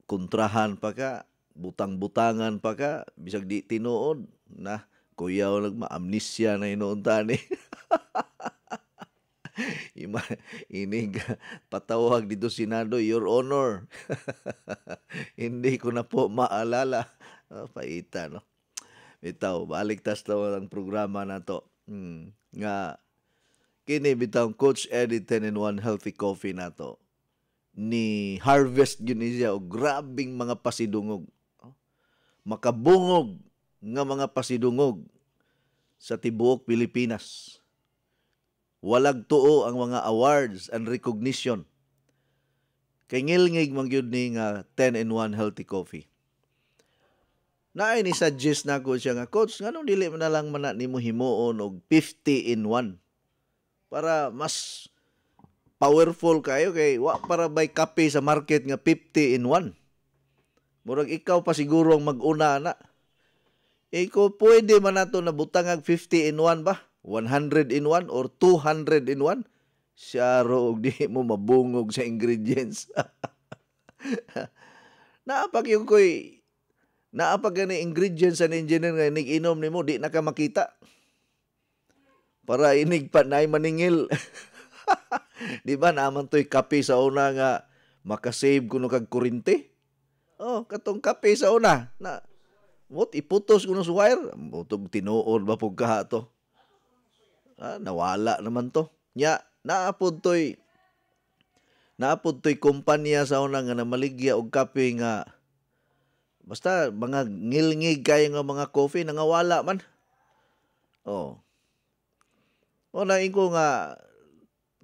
S1: kontrahan pa ka, butang-butangan pa ka, bisag di tinuod na kuyaw nagma-amnesia na inoon tani. Inig patawag dito Senado, Your Honor. Hindi ko na po maalala. Paita, no? Bitaw, balik tas to ang programa na to. Nga, kini bitaw Coach Eddie 10-in-1 Healthy Coffee na to. Ni harvest yun siya o grabing mga pasidungog. Makabungog nga mga pasidungog sa tibuok Pilipinas. Walag tuo ang mga awards and recognition. Kay ngilngig mangyud ni nga 10-in-1 Healthy Coffee. Naay ni suggest na ko siya nga, Coach, nganong dili man na lang man nimo himuon og 50-in-1 para mas powerful kayo kay wa para bay kape sa market nga 50-in-1. Murag ikaw pa siguro ang mag-una na. Iko pwede man nato na butangag 50-in-1 ba? 100-in-1 or 200-in-1? Siya ro di mo mabungog sa ingredients. Naapag yung ko'y naapag gani ingredients sa engineer nga inig-inom ni mo, di na ka makita. Para inig pa na maningil. Di ba naman to'y kape sa una nga makasave kuno kag kurente? Katong kape sa una na iputos kuno sa wire. Mutog tinuod ba pug kaha to? Nawala naman to. Nya, naapod to'y kumpanya sa una nga namaligya og kape nga basta mga ngilngig kayo nga mga coffee nangawala man. Na ko nga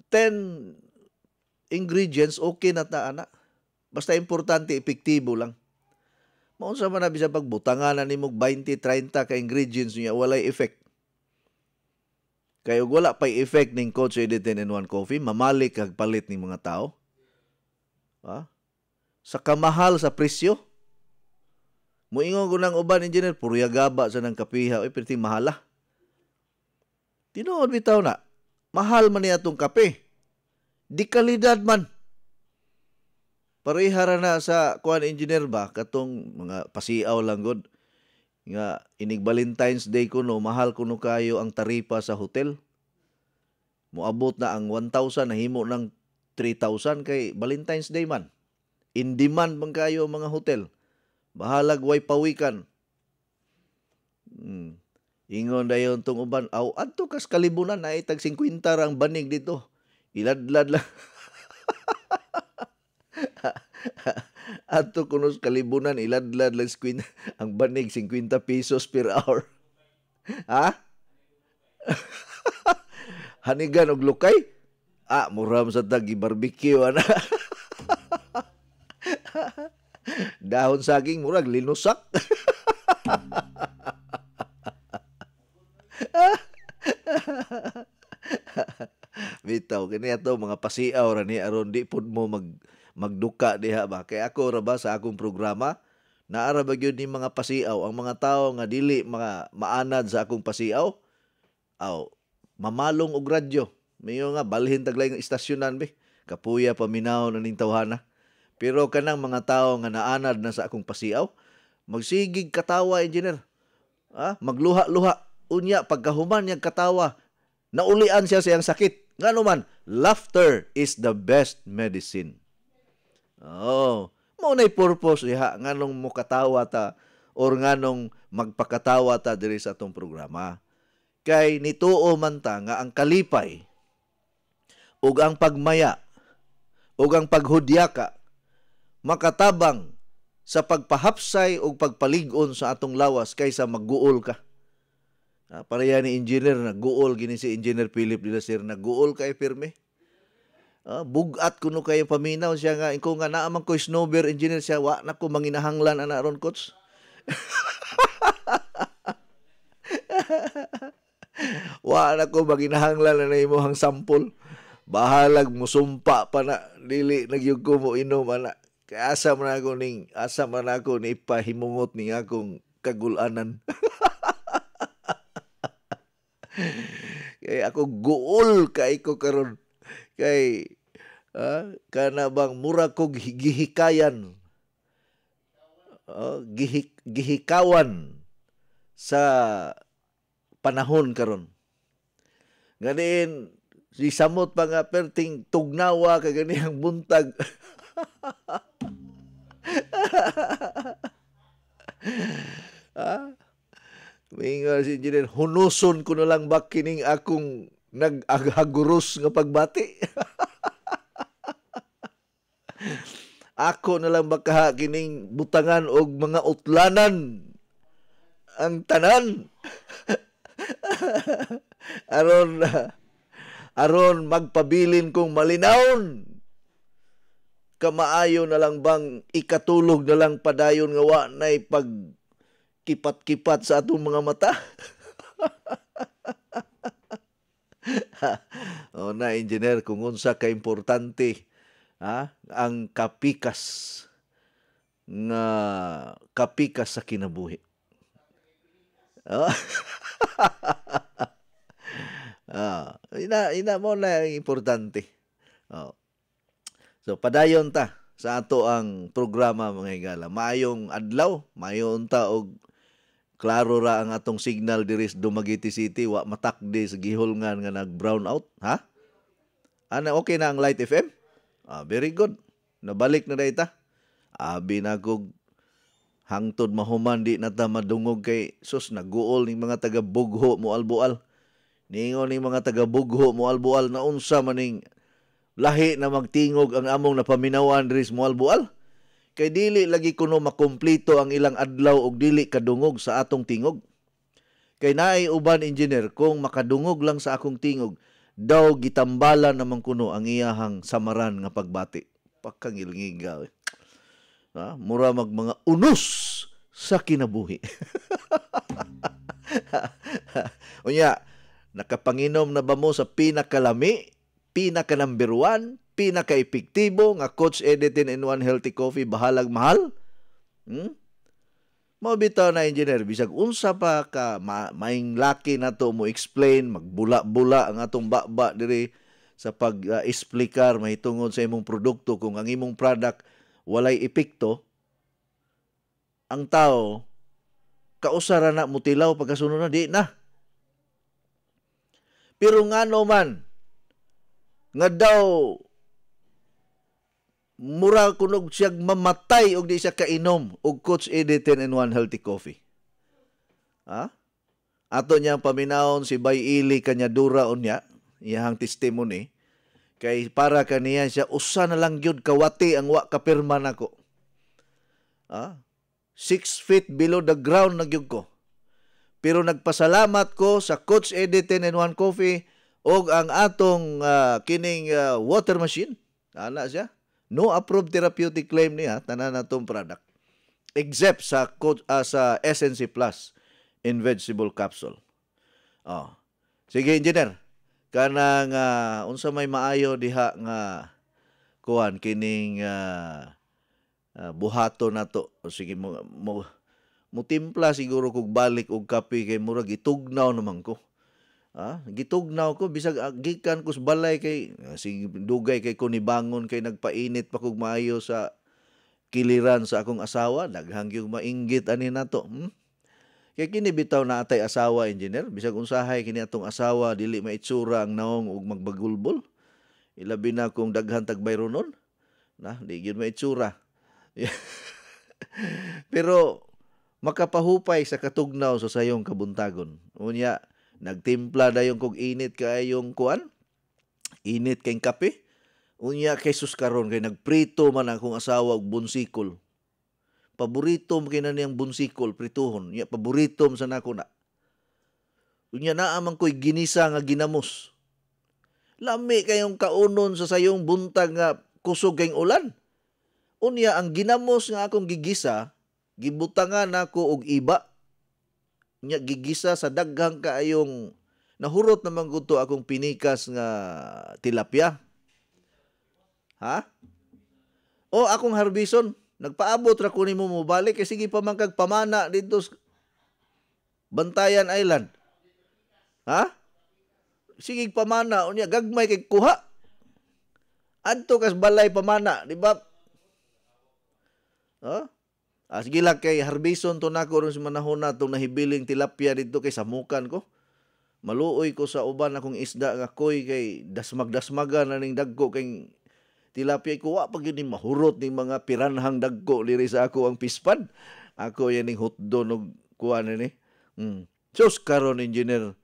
S1: 10 ingredients okay na ta ana. Basta importante epektibo lang. Maunsa man na bisan pagbutangan na nimo 20-30 ka ingredients niya walay effect. Kaya wala pa'y effect ng Coach Eddie 10-in-1 Coffee, mamalik kag palit ng mga tao. Sa kamahal sa presyo. Muingon ko ng uban, engineer, purya gaba sa ng kapiha. Perting mahala. Tinuod bitaw na. Mahal man niya itong kape. Di kalidad man. Parihara na sa kuan engineer ba, katong mga pasiaw lang god. Nga inig Valentine's Day kuno mahal kuno kayo ang taripa sa hotel. Moabot na ang 1,000 nahimo ng 3,000 kay Valentine's Day man. In demand man kayo ang mga hotel. Bahalag way pawikan. Ingon dayon tong uban, adto kas kalibunan na tag 50 rang banig dito. Iladlad lang. Ato kunos kalibunan iladlad lang ang banig 50 pesos per hour. Hanigan og lukay? Muram sa tag barbecue ana. Dahon saging murag linusak. Bitaw kini ato mga pasiaw ra ni aron di pud mo magduka diha ba kay ako ra ba sa akong programa naara ba gyud ni mga pasiaw ang mga tawo nga dili mga maanad sa akong pasiaw mamalong og radyo mayo nga balhin taglay nga istasyonan be kapuya paminaw na ning tawhana pero kanang mga tawo nga naanad na sa akong pasiaw magsigig katawa engineer magluha-luha unya pagkahuman niyang katawa naulian siya sa iyang sakit ngano man laughter is the best medicine. Mao nay purpose diha nganong mo katawa ta or nganong magpakatawa ta diri sa atong programa. Kay nituo man ta nga ang kalipay ug ang pagmaya ug ang paghudyaka makatabang sa pagpahapsay ug pagpalig-on sa atong lawas kaysa magguol ka. Pareha ni engineer nagguol gini si Engineer Philip de la Sir nagguol kay pirme. Bugat kuno kayo paminaw siya nga iko nga naamang ko snowbear engineer siya wa na ko manginahanglan ana ron coach Wa na ko maginahanglan na imong sampol. Bahalag mo sumpa pa na dili nagyug ko mo inom ana. Kaya asa man ako ni ipahimungot ning akong kagulanan. Kay ako guol kay ko karon. Kay kana bang mura kog gihikayan. Gihikawan sa panahon karon. Ganin si samot pa nga perting tugnawa ka ganihang buntag. Mingon si engineer, hunuson ko na lang ba kining akong nag-aghaguros nga pagbati? Ako na lang ba kaha kining butangan og mga utlanan ang tanan? aron magpabilin kong malinawon. Kamaayo na lang bang ikatulog na lang padayon nga wa nay pag kipat-kipat sa atong mga mata? O na, engineer, kung unsa ka importante ang kapikas sa kinabuhi. Ina mo na ang importante. So padayon ta sa ato ang programa mga higala. Maayong adlaw, mayon ta og klaro ra ang atong signal diri sa Dumaguete City, wa matakdi sa gihulngan nga nag-brown out, ha? Ana okay na ang Light FM? Very good. Nabalik na dayta. Abi na kog hangtod mahuman di na ta madungog kay sus naguol ning mga taga Bugho mo albual. Ningon ning mga taga Bugho mo albual na unsa maning lahi na magtingog ang among napaminawan diri sa Moalbual. Kay dili lagi kuno makumpleto ang ilang adlaw og dili kadungog sa atong tingog. Kay naay uban engineer kung makadungog lang sa akong tingog, daw gitambalan naman kuno ang iyahang samaran nga pagbati. Pakangilngigaw. Mura mga unos sa kinabuhi. Unya, nakapanginom na ba mo sa pinakalami, pinaka number 1, pinaka-epektibo nga Coach Eddie 10-in-1 Healthy Coffee, bahalag mahal? Mabitaw na engineer, bisag unsa pa ka maing laki na to mo explain, magbula-bula ang atong baba diri sa pag-explicar mahitungod sa imong produkto. Kung ang imong product walay epekto, ang tao kausara na mutilaw pagkasunod na di na. Pero ngano man nga daw mura kunog siyag mamatay og di siya kainom og Coach Eddie 10-in-1 Healthy Coffee. Ato niyang paminahon si Bay Ili Kanyadura unya, iyang testimony, kay para kaniya siya usa na lang gyud kawati ang wa kapirma nako. 6 feet below the ground na gyud ko. Pero nagpasalamat ko sa Coach Eddie 10-in-1 Coffee og ang atong kining water machine. Ana siya. No approved therapeutic claim niya tanan natong product. Except sa SNC Plus in vegetable capsule. Sige engineer. Kanang unsa may maayo diha nga kuan kining buhato nato. Sige mo timpla siguro kog balik og kape kay murag itugnaw naman ko. Gitugnaw ko bisag gikan ko sa balay kay dugay kay ko ni bangon kay nagpainit pa kog maayo sa kiliran sa akong asawa, daghang gyud mainggit ani nato. Kay kini bitaw na atay asawa engineer, bisag unsahay kini atong asawa dili maitsura ang naong ug magbagulbol. Ilabi na kung daghan tagbayronon, di gyud maitsura. Pero makapahupay sa katugnaw sa sayong kabuntagon. Unya nagtimpla dayon kog init kayong kuan. Init kayong kape. Unya kay sus karon kay nagprito man akong asawa og bunsikol. Paborito mo kay na niyang bunsikol, prituhon. Unya paborito mo sa nako na. Unya naa man ko'y ginisa nga ginamos. Lami kayong kaunon sa sayong buntag nga kusog kayong ulan. Unya ang ginamos nga akong gigisa, gibutangan nako og iba. Nya gigisa sa daghang kaayong nahurot naman gud to akong pinikas nga tilapia. Ha? O akong harbison, nagpaabot ra ko nimo mo balik kay sige pa man kag pamana dito sa Bantayan Island. Ha? Sige pamana unya gagmay kay kuha. Adto kas balay pamana, di ba? Ha? Sige lang kay harbison to nako ron sa manahon na itong nahibiling tilapia dito kay samukan ko. Maluoy ko sa uban akong isda nga koy kay dasmag-dasmagan na ning dagko kay tilapia ko wa pag yun mahurot ning mga piranhang dagko diri sa ako ang pispan. Ako yan ning hotdog og kuan ni. Sus karon engineer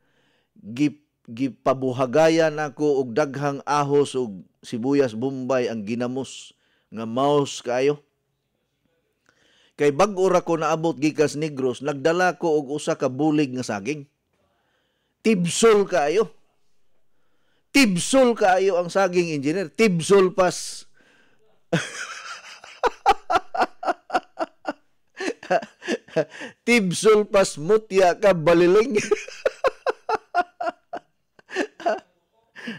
S1: gipabuhagayan ako og daghang ahos og sibuyas bombay ang ginamos nga maos kayo. Kay bag-o ra ko naabot gikas Negros, nagdala ko og usa ka bulig nga saging. Tibsol kaayo. Tibsol kaayo ang saging engineer. Tibsol pas. Tibsol pas mutya ka baliling.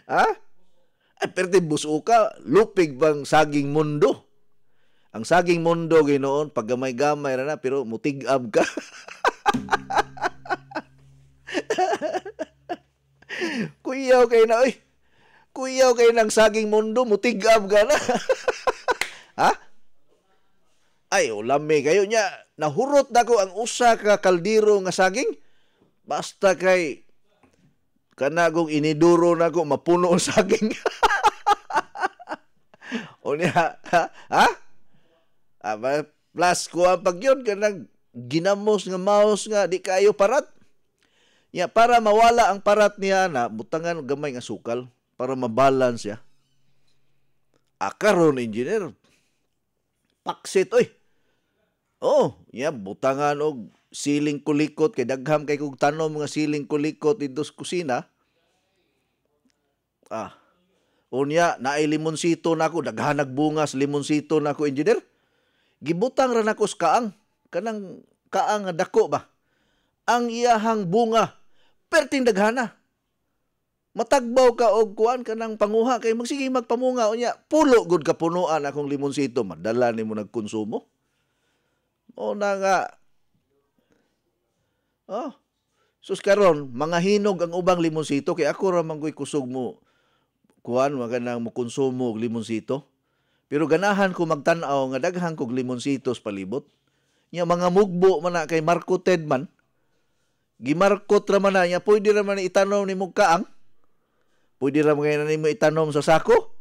S1: Ha? Ay, pero buso ka, lupig bang saging mundo? Ang saging mundo ginoon, pag gamay-gamay na pero mutig-ab ka. Kuyaw kayo na, oy. Kuyaw kayo ng saging mundo, mutig-ab ka na. Ha? Ay, ulami kayo niya. Nahurot na ko ang usa ka kaldero nga saging. Basta kay kanagong iniduro na ko, mapuno ang saging. O niya, ha? Plus ko ang pagyon kanang ginamos nga maos nga di kayo parat. Ya para mawala ang parat niya na butangan gamay nga sukal para mabalance ya. Karon engineer. Paksit oy. Oh, ya butangan og siling kulikot kay dagham kay kog tanom nga siling kulikot dito sa kusina. Unya naay limonsito nako daghan nagbunga sa limonsito nako engineer. Gibutang ra nako sa kaang kanang kaang nga dako ba. Ang iyahang bunga perting daghana. Matagbaw ka og kuan kanang panguha kay magsige magpamunga unya pulo gud ka punuan akong limonsito madala nimo nagkonsumo. O na nga. Sus karon mga hinog ang ubang limonsito kay ako ra man koy kusog mo kuan maganang mo konsumo og limonsito. Pero ganahan ko magtan-aw nga daghan kog limonsitos palibot. Nya mga mugbo man na kay marketed man. Gimarkot ra man na nya pwede ra man itanom nimo kaang. Pwede ra man nimo itanom sa sako.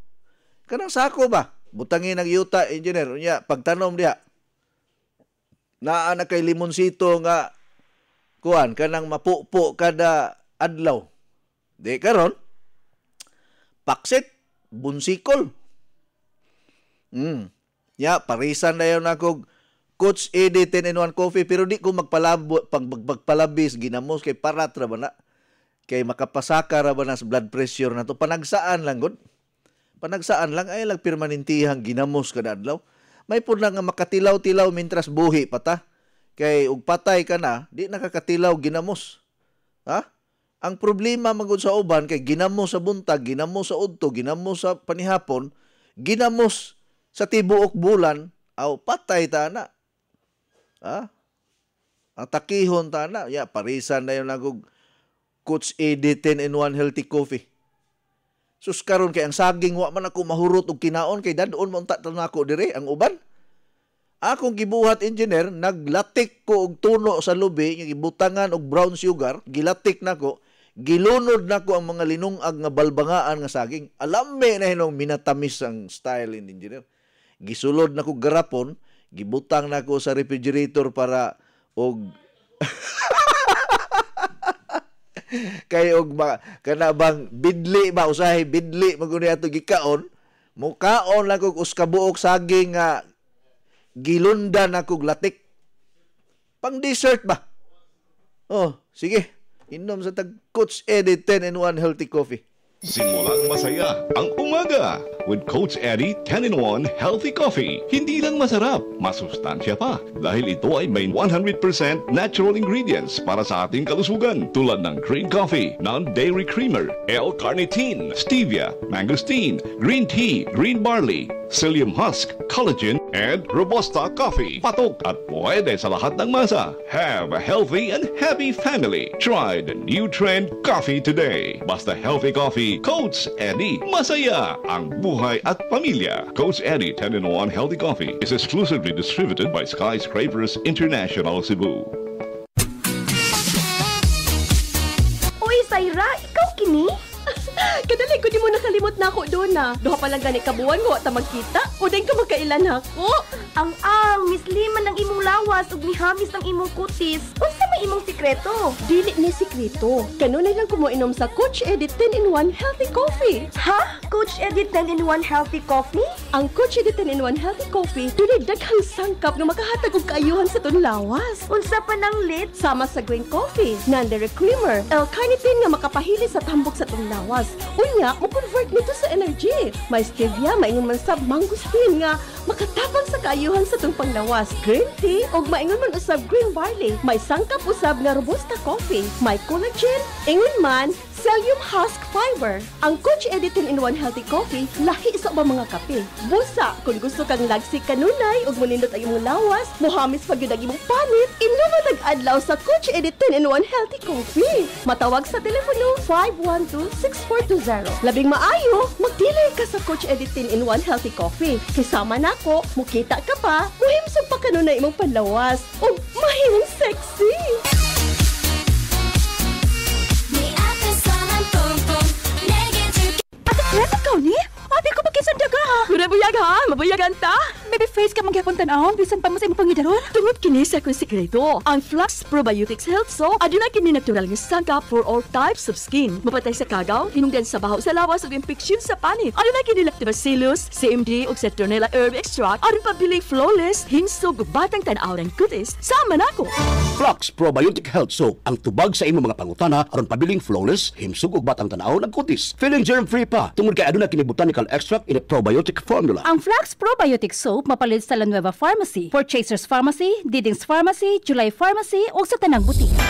S1: Kanang sako ba? Butangin ang yuta engineer nya pagtanom diha. Naa na kay limonsito nga kuan kanang mapupo kada adlaw. Di karon paksit bunsikol. Ya, parisan na yun ako Coach Eddie 10-in-1 coffee pero di ko magpalabis ginamos kay parat ra ba na kay makapasaka ra ba na sa blood pressure na to panagsaan lang gud. Panagsaan lang ay lag permanentihang ginamos kada adlaw. May pud nga makatilaw-tilaw mintras buhi pata. Kay ug patay ka na, di nakakatilaw ginamos. Ha? Ang problema magud sa uban kay ginamos sa buntag, ginamos sa udto, ginamos sa panihapon, ginamos sa tibuok bulan, aw patay ta na. Ha? Ang takihon ta na, ya parisan na yun nagog Coach Eddie 10-in-1 healthy coffee. Sus karon kay ang saging wa man ako mahurot og kinaon kay dadon mo unta nako dire ang uban. Akong gibuhat engineer, naglatik ko og tuno sa lubi, nga gibutangan og brown sugar, gilatik nako, gilunod nako ang mga linungag nga balbangaan nga saging. Alami na hinong minatamis ang style in engineer. Gisulod nako garapon, gibutang nako sa refrigerator para og kay og kana bang bidli ba usahay bidli maguni ato gikaon, mukaon lang kog uskabuok saging nga gilundan ako latik. Pang dessert ba? Oh, sige. Inom sa tag Coach Eddie 10-in-1 healthy coffee.
S2: Simulang masaya ang umaga with Coach Eddie 10-in-1 Healthy Coffee. Hindi lang masarap, masustansya pa dahil ito ay may 100% natural ingredients para sa ating kalusugan tulad ng green coffee, non-dairy creamer, L-carnitine, stevia, mangosteen, green tea, green barley, psyllium husk, collagen, and Robusta coffee. Patok at pwede sa lahat ng masa. Have a healthy and happy family. Try the new trend coffee today. Basta healthy coffee, Coach Eddie. Masaya ang buhay at pamilya. Coach Eddie 10-in-1 Healthy Coffee is exclusively distributed by Skyscrapers International Cebu.
S9: Uy, Saira, ikaw kini?
S4: Kadali ko di mo nakalimot na ako doon na. Duha pa lang gani kabuan mo at magkita. O din ka magkailan ako.
S9: Ang misliman ng imong lawas ug mihamis ng imong kutis. Unsa may imong sikreto?
S4: Dili ni sikreto. Kanunay lang ko mo inom sa Coach Eddie 10-in-1 Healthy Coffee.
S9: Ha? Coach Eddie 10-in-1 Healthy Coffee?
S4: Ang Coach Eddie 10-in-1 Healthy Coffee dunay daghang sangkap nga makahatag og kaayuhan sa tun lawas.
S9: Unsa pa nang lit?
S4: Sama sa green coffee, non-dairy creamer, L-carnitine nga makapahili sa tambok sa tun lawas. Unya, mo-convert nito sa energy. May stevia, maingon man sab mangosteen nga makatapang sa kaayuhan sa tong panglawas. Green tea og maingon man usab green barley. May sangkap usab nga robusta coffee. May collagen, ingon man psyllium husk fiber. Ang Coach Eddie 10-in-1 Healthy Coffee lahi sa ubang mga kape. Busa, kung gusto kang lagsik kanunay ug munindot ang imong lawas, mohamis pag yun ang imong panit, inuman nag-adlaw sa Coach Eddie 10-in-1 Healthy Coffee. Matawag sa telepono 512-6420. Labing maayo, magdilay ka sa Coach Eddie 10-in-1 Healthy Coffee. Kisama nako, mukita ka pa, muhimsog pa kanunay imong panlawas ug mahimong sexy.
S5: Ano ka ni? Abi ko magkisandaga ha.
S4: Mabuyag ha, mabuyagan ta.
S5: Baby face ka magyapon tan-aon bisan pa mo sa imong pangidaron.
S4: Tungod kini sa akong sikreto, ang Flux Probiotics Health Soap aduna kini natural nga sangkap for all types of skin. Mapatay sa kagaw, hinungdan sa baho sa lawas ug infeksyon sa panit. Aduna kini Lactobacillus, CMD ug Citronella herb extract aron pabiling flawless, hinsog ug batang tan-aw ng kutis. Sama nako.
S6: Flux Probiotic Health Soap ang tubag sa imong mga pangutana aron pabiling flawless, himsog ug batang tan-aw ng kutis. Feeling germ-free pa tungod kay aduna kini botanical extract in a probiotic formula.
S5: Ang Flux Probiotic Soap mapalit sa La Nueva Pharmacy, Purchasers Pharmacy, Diding's Pharmacy, July Pharmacy ug sa tanang butika.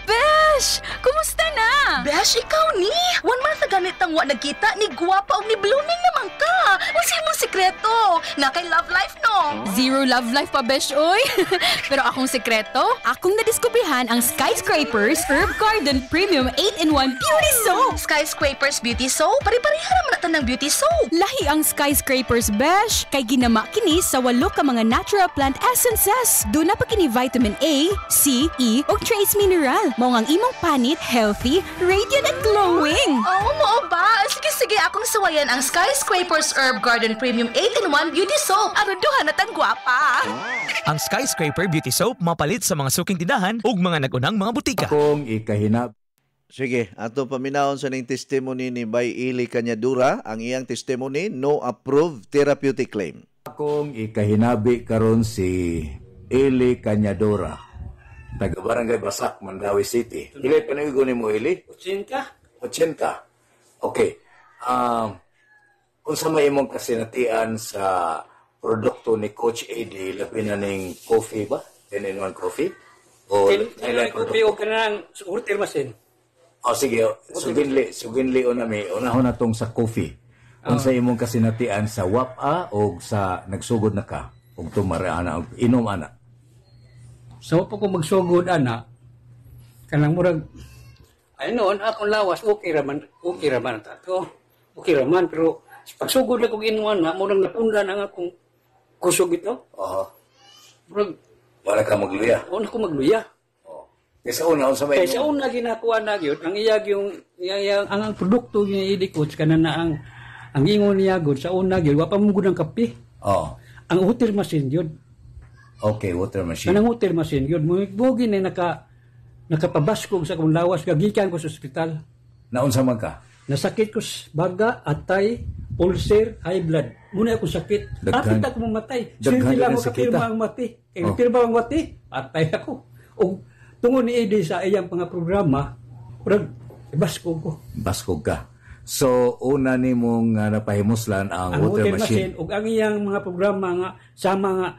S7: Besh! Kumusta na?
S3: Besh, ikaw ni. 1 month na ganit ang wa nagkita ni Guwapa og ni Blooming naman ka. Unsa imong sikreto? Na kay love life no?
S7: Zero love life pa, Besh, oy. Pero akong sekreto, akong nadiskubrihan ang Skyscrapers Herb Garden Premium 8-in-1 Beauty Soap.
S3: Skyscrapers Beauty Soap? Pari-pariha naman natin ng beauty soap.
S7: Lahi ang Skyscrapers, Besh, kay ginama kini sa 8 ka mga natural plant essences. Doon na pa kini vitamin A, C, E, o trace mineral. Mao ang imong panit healthy, radiant at glowing.
S3: Oo, mo ba? Sige, akong suwayan ang Skyscrapers Herb Garden Premium 8-in-1 Beauty Soap. Aron duha na tang gwapa.
S8: Ang Skyscraper Beauty Soap mapalit sa mga suking tindahan ug mga nagunang mga butika.
S12: Kung ikahinap.
S1: Sige, ato paminahon sa ning testimony ni Bay Ili Cañadura. Ang iyang testimony, no approved therapeutic claim.
S12: Akong ikahinabi karon si Eli Cañadura, taga Barangay Basak, Mandawi City. Ilay panigo ni mo, Eli? 80. Okay. Kung sa may imong kasinatian sa produkto ni Coach Eddie, labi na ning coffee ba? 10-in-1 coffee? O
S13: Kailan coffee o kanang urter masin?
S12: O sige, suginli o nami, unahon na tong sa coffee. Kung sa imong kasinatian sa wapa o sa nagsugod na ka, o tumara ana, inom ana.
S13: So po ko magsugod ana, kanang murag, ay noon, akong lawas, okay raman tato. Okay raman, pero pagsugod na kong inom ana, murag napunda na nga kung kusog ito. Murag,
S12: wala ka magluya?
S13: Wala ko magluya.
S12: Kaysa una, sa may
S13: Kaysa una ginakuha na yun, ang iyag yung ang produkto yung idikot, kana na ang ingon niya gud sa una gyud wa pa mo gud ang kape. Ang water machine yun.
S12: Okay, water machine.
S13: Kanang water machine yun. Mugi na nakapabaskog sa kong lawas gagikan ko sa ospital.
S12: Naunsa man ka?
S13: Nasakit ko baga, atay, ulcer, high blood. Muna ako sakit. Kapit ako mamatay. Sige lang ako kapirma ang mati. Kaya kapirma ang mati, atay ako. O tungod ni Eddie sa iyang mga programa, baskog ko.
S12: Baskog ka. So, una ni mong napahimuslan ang water machine.
S13: ug ang iyang mga programa nga sama nga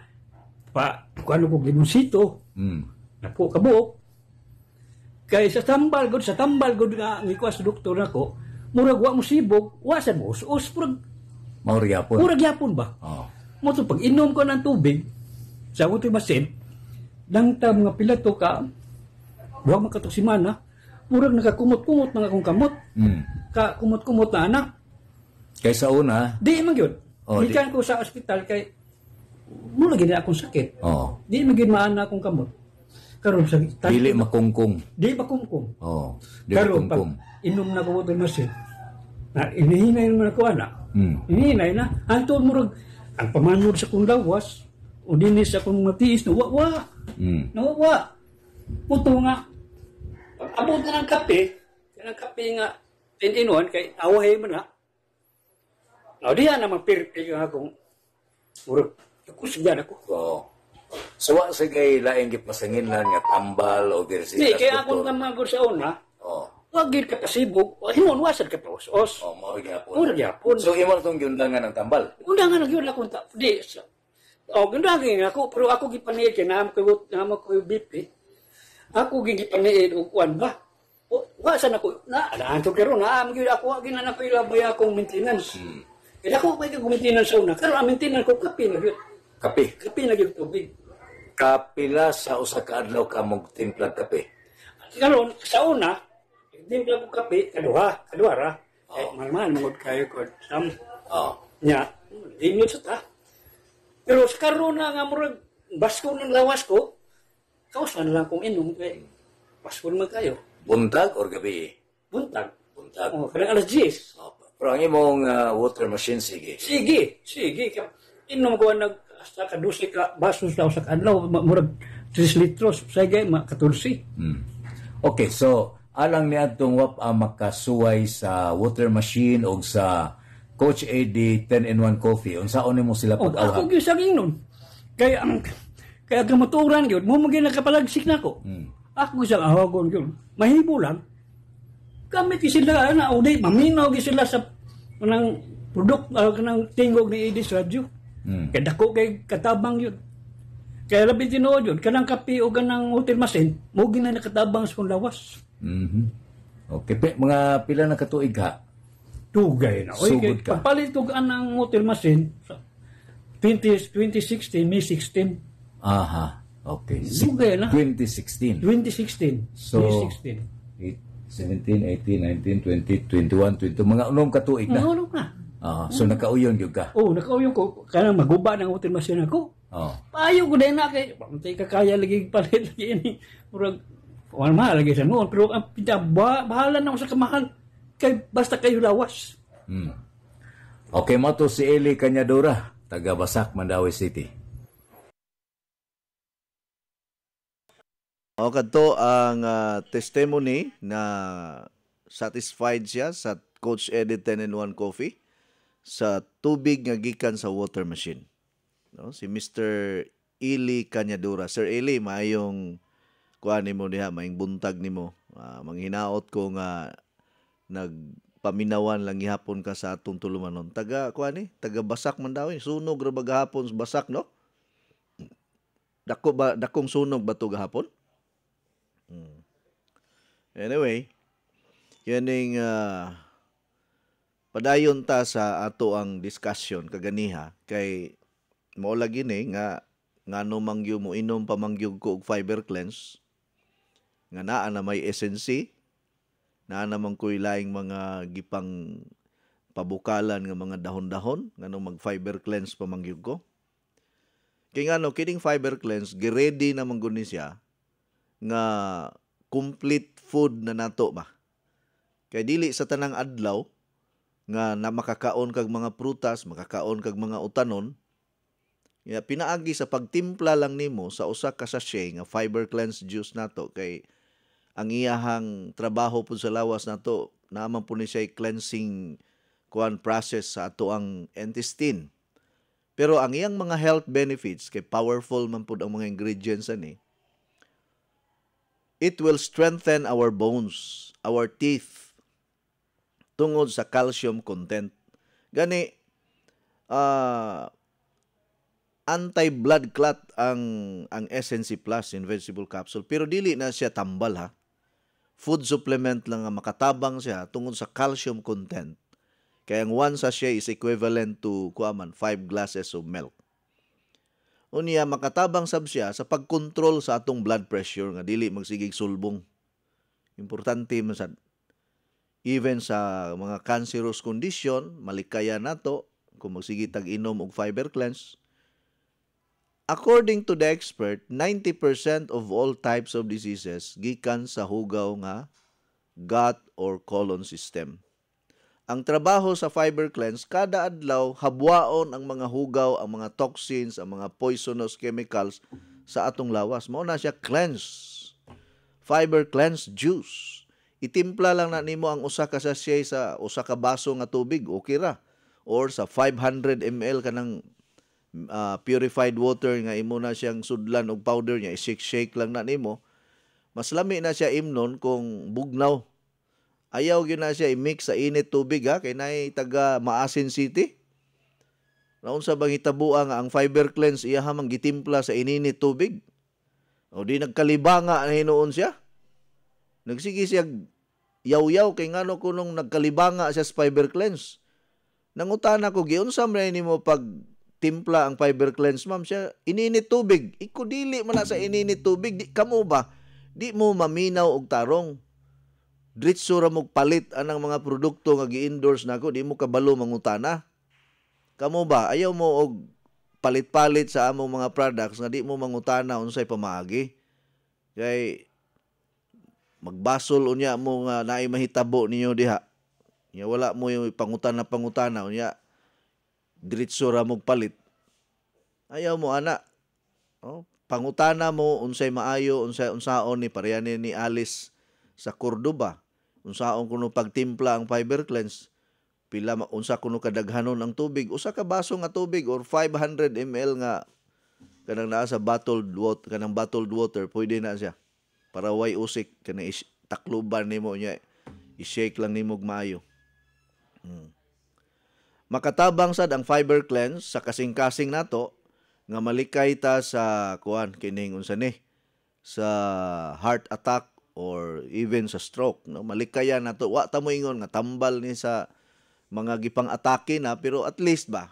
S13: kung ano ko ginusito na po kabuok kay sa tambal gud nga ngikuha sa doktor nako murag wa mo sibog wa sa mo us murag yapon ba mo to pag inom ko ng tubig sa water machine dangta mga pilato ka wa man kato semana murag nakakumot-kumot mga akong kamot ka kumot-kumot na anak
S12: kaysa una
S13: di man gyud gikan ko sa ospital kay mula gini akong sakit di man gyud maana akong kamot karon sa
S12: dili makungkung
S13: di makungkung
S12: di
S13: karon pag
S12: makungkung
S13: inom na ko water machine na inihinay naman ako anak inihinay na antod murag ang pamanod sa kong lawas o dinis sa kong matiis na wa puto nga abot na ng kape nga 10-in-1 kay awahay mo na diyan naman pirpil nga akong murag ako sigyan ako
S12: so wa sige laing gipasangin lang nga tambal o diresita
S13: di kaya akong kamagod sa una wag gid ka kasibog himon wasad ka pa os
S12: mao gyapon so imo tong giundangan ng tambal
S13: undangan gyud ako di gundangan ako pero ako gipaniid kay naam ko BP ako gipaniid og kuan ba wasan ako naanto karon naam gyud ako ginan ako ilabay akong maintenance kaya ako may maintenance sa una karon ang maintenance ko kape na gyud kape na gyud tubig
S12: kapila sa usa ka adlaw ka mog timplag kape
S13: karon sa una timpla ko kape kaduha ra man mangod kayo ko sam nya inyo sa ta pero sa karon na nga murag basko ng lawas ko kausan lang kong inom kay basko naman kayo
S12: buntag or gabi
S13: buntag kanang alas 10
S12: pero ang imong water machine sige
S13: inom ko hasta ka 12 ka basos daw sa adlaw murag 3 litros sige ka 14
S12: okay so alang ni adtong makasuway sa water machine o sa Coach AD 10-in-1 coffee unsaon nimo sila pag-awhag
S13: ako gyud sa ginon kaya gamaturan gyud mo maging nakapalagsik nako ako gyud sa awagon gyud mahibo lang kami kisila na uday maminaw sila sa kanang product kanang tingog ni Edis Radio kaya dako kay katabang yun kaya labi tinuod yun kanang kape o kanang hotel machine mo gina nakatabang sa kong lawas
S12: okay mga pila na katuig ha
S13: tugay na
S12: sugod ka
S13: pagpalit ko ang hotel machine 2016 May 16
S12: okay
S13: tugay na
S12: 2016 so
S13: May 16
S12: 17, 18, 19, 20, 21, 22 mga unong katuig na so nakauyon gyud ka
S13: nakauyon ko kanang maguba ng hotel machine ako payo ko din na kay pantay ka kaya lagi palit lagi ini murag mahal lagi sa noon pero ang bahala na sa kamahal kay basta kayo lawas
S12: okay mo to si Eli Cañadora taga Basak Mandawi City
S1: kadto ang testimony na satisfied siya sa Coach Eddie 10-in-1 coffee sa tubig nga gikan sa water machine. No, si Mr. Eli Cañadora. Sir Eli, maayong kuan nimo diha, maayong buntag nimo. Manghinaot ko nga nagpaminawan lang gihapon ka sa atong tulumanon. Taga kuan taga Basak man daw sunog ra bagahapon sa Basak no? Dakong sunog ba to gahapon? Anyway, yaning padayon ta sa ato ang discussion kaganiha kay mao lagi ni nga ngano mangyo mo inom pa mangyug ko og fiber cleanse nga naa na may SNC naa naman ko'y laing mga gipang pabukalan nga mga dahon-dahon ngano mag fiber cleanse pa mangyug ko kay ngano kining fiber cleanse gi-ready na man gud ni siya nga complete food na nato ba. Kay dili sa tanang adlaw nga na makakaon kag mga prutas, makakaon kag mga utanon. Ya pinaagi sa pagtimpla lang nimo sa usa ka sachet nga fiber cleanse juice nato kay ang iyahang trabaho pud sa lawas nato naman po ni siya cleansing process sa ato ang intestine. Pero ang iyang mga health benefits kay powerful man pud ang mga ingredients ani. It will strengthen our bones, our teeth. tungod sa calcium content. Gani anti-blood clot ang SNC Plus in vegetable capsule, pero dili na siya tambal ha. Food supplement lang nga makatabang siya tungod sa calcium content. Kaya ang one sachet is equivalent to 5 glasses of milk. Unya makatabang sab siya sa pagkontrol sa atong blood pressure nga dili magsigig sulbong. Importante man sad. Even sa mga cancerous condition, malikaya nato kung magsige tag-inom og fiber cleanse. According to the expert, 90% of all types of diseases gikan sa hugaw nga gut or colon system. Ang trabaho sa fiber cleanse, kada adlaw habwaon ang mga hugaw, ang mga toxins, ang mga poisonous chemicals sa atong lawas. Mao na siya cleanse. Fiber cleanse juice. Itimpla lang na nimo ang usa ka sachet sa usa ka baso nga tubig, okay ra. Or sa 500 ml kanang purified water nga imo na siyang sudlan og powder niya, i-shake lang na nimo. Mas lami na siya imnon kung bugnaw. Ayaw gyud na siya i-mix sa init tubig ha, kay nay taga Maasin City. Naunsa bang hitabo nga ang fiber cleanse iya hamang gitimpla sa ininit tubig? O di nagkalibanga na hinuon siya. Nagsige siya yaw-yaw kay ngano kunong nagkalibanga siya sa fiber cleanse. Nangutana ko giunsa man nimo pag timpla ang fiber cleanse, ma'am, siya ininit tubig. Iko dili man na sa ininit tubig, di kamo ba? Di mo maminaw og tarong. Diretso ra mo palit anang mga produkto nga gi-endorse nako, di mo kabalo mangutana. Kamo ba ayaw mo og palit-palit sa among mga products nga di mo mangutana unsay pamaagi? Kay magbasol unya mo nga naay mahitabo ninyo diha. Nya wala mo yung pangutana unya diretso ra mo palit. Ayaw mo ana. Oh, pangutana mo unsay maayo, unsaon ni pareha ni Alice sa Cordoba. Unsaon kuno pagtimpla ang fiber cleanse. Pila unsa kuno kadaghanon ang tubig, usa ka baso nga tubig or 500 ml nga kanang naa sa bottled water, pwede na siya. Para way usik kana takluban nimo nya i-shake lang nimo og maayo. Makatabang sad ang fiber cleanse sa kasing-kasing nato nga malikay ta sa kining unsa ni sa heart attack or even sa stroke, no? Malikayan nato, wa ta mo ingon nga tambal ni sa mga gipang atake na, pero at least ba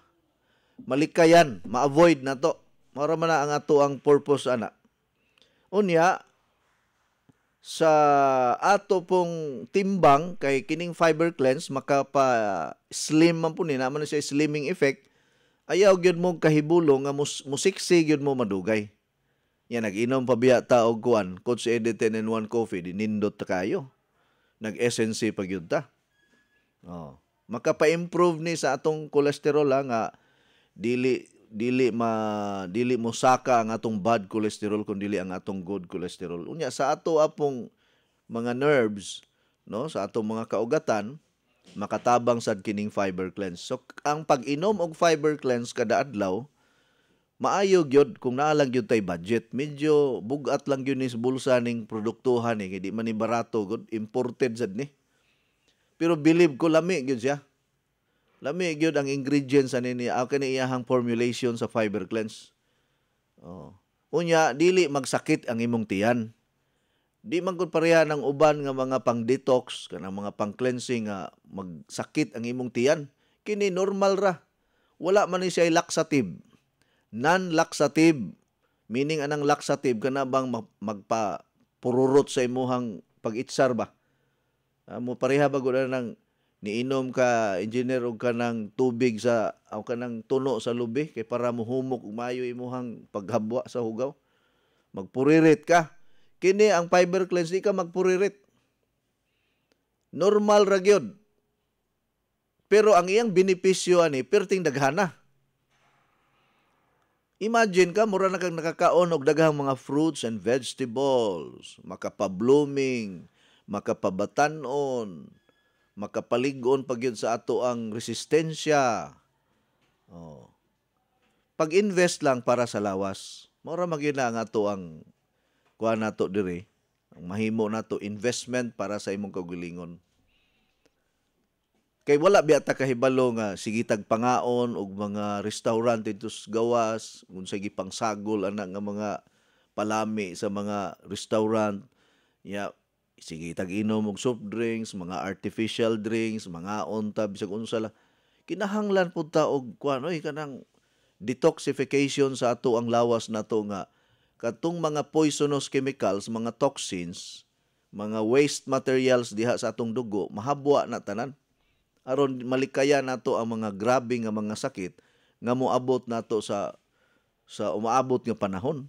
S1: malikayan, ma-avoid nato. Mara man na ang ato ang purpose ana. Unya sa ato pong timbang kay kining fiber cleanse makapa-slim man po ni naman siya slimming effect. Ayaw gyud mo kahibulong nga musiksi gyud mo madugay. Yan nag-inom pa biya ta og Coach Eddie 10-in-1 coffee dinindot ta kayo. Nag-SNC pa gyud ta. Oh, makapa-improve ni sa atong cholesterol nga dili mo saka ang atong bad cholesterol kundi ang atong good cholesterol. Unya sa ato apong mga nerves, no, sa atong mga kaugatan, makatabang sad kining fiber cleanse. So ang pag-inom og fiber cleanse kada adlaw maayo gyud kung naa lang gyud tay budget. Medyo bugat lang gyud ni sa bulsa ning produktuhan kay di man ni barato gud, imported sad ni. Pero believe ko lami gyud siya. Lami gyud ang ingredients ani ni kani iyahang formulation sa fiber cleanse. Oh. Unya dili magsakit ang imong tiyan. Di man gud pareha ng uban nga mga pang-detox kanang mga pang-cleansing nga magsakit ang imong tiyan. Kini normal ra. Wala man ni siya laxative. Non-laxative, meaning anang laxative kana bang magpapururot sa imuhang pag-itsar ba? Mo pareha ba gud nang niinom ka engineer og kanang tubig sa kanang tuno sa lubi kay para mohumok ug maayo imuhang paghabwa sa hugaw. Magpuririt ka. Kini ang fiber cleanse di ka magpuririt. Normal ra gyud. Pero ang iyang benepisyo ani perting daghana. Imagine ka, mura na kang nakakaon og daghang mga fruits and vegetables, makapa-blooming, makapabatanon, makapaligon pag yun sa ato ang resistensya. Oh. Pag-invest lang para sa lawas, mura magyuna ang ato ang kuha nato diri, ang mahimo nato investment para sa imong kaugalingon. Kay wala biyata kahibalo nga sige tagpangaon og mga restaurant dito sa gawas, unsay gipangsagol ana nga mga palami sa mga restaurant. Ya sige tag-inom og soft drinks, mga artificial drinks, mga onta bisag unsa la. Kinahanglan pud ta og kuan oy kanang detoxification sa ato ang lawas nato nga katong mga poisonous chemicals, mga toxins, mga waste materials diha sa atong dugo, mahabwa na tanan. Aron malikaya nato ang mga grabe nga mga sakit nga moabot nato sa umaabot nga panahon.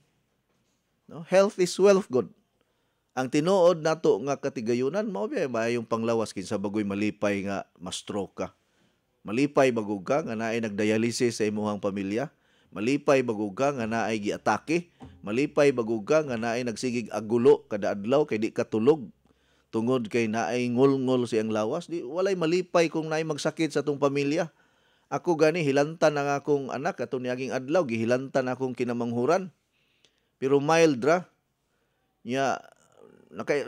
S1: No? Health is wealth, God. Ang tinuod nato nga katigayunan mao ba yung panglawas kinsa bagoy malipay nga ma-stroke ka. Malipay bagog ka nga naay nagdialysis sa imong pamilya. Malipay bagog ka nga naay giatake. Malipay bagog ka nga naay nagsigig agulo kada adlaw kay di katulog. Tungod kay naay ngol-ngol siyang lawas. Di walay malipay kung naay magsakit sa atong pamilya. Ako gani hilantan ang akong anak atong niaging adlaw gihilantan akong kinamanghuran. Pero mild ra. Nya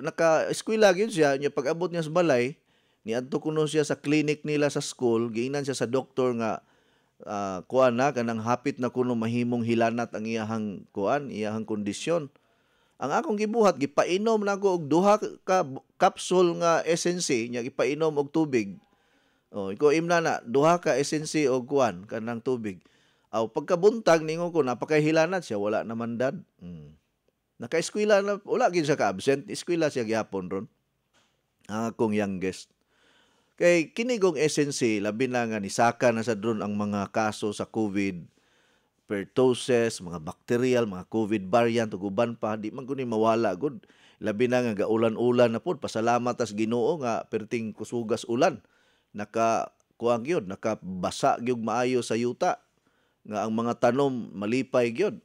S1: naka-eskwela gyud siya, nya pag-abot niya sa balay, niadto kuno siya sa clinic nila sa school, giingnan siya sa doktor nga kuan na kanang hapit na kuno mahimong hilanat ang iyahang kuan, iyahang kondisyon. Ang akong gibuhat gipainom nako og duha ka capsule nga SNC, nya gipainom og tubig. Oh, iko imna na duha ka SNC og kuan kanang tubig. Aw pagkabuntag ningo ko napakahilanat siya, wala naman dad. Naka-eskwela na, wala gid siya ka-absent, eskwela siya gihapon ron. Ang akong youngest. Kay kinigong SNC, labi na nga nisaka na sa dron ang mga kaso sa COVID, pertussis, mga bacterial, mga COVID variant, uguban pa, di man kunin mawala gud. Labi na nga gaulan-ulan na pod, pasalamat as Ginoo nga perting kusugas ulan. Kuang gyud, nakabasa gyud maayo sa yuta. Nga ang mga tanom malipay gyud.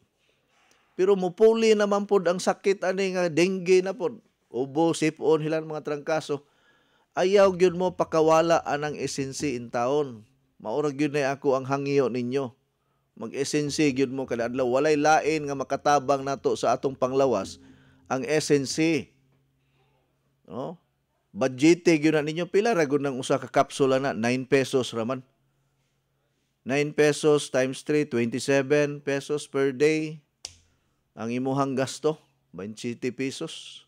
S1: Pero mupuli naman pod ang sakit ani nga dengue na pod. Ubo, sipon, hilan mga trangkaso. Ayaw gyud mo pakawala anang esensi in taon. Maura gyud na ako ang hangyo ninyo. Mag-esensi gyud mo kada adlaw. Walay lain nga makatabang nato sa atong panglawas ang esensi. No? Budgete gyud na ninyo pila ra gud nang usa ka kapsula na 9 pesos raman. 9 pesos times 3, 27 pesos per day. Ang imuhang gasto, 20 pesos.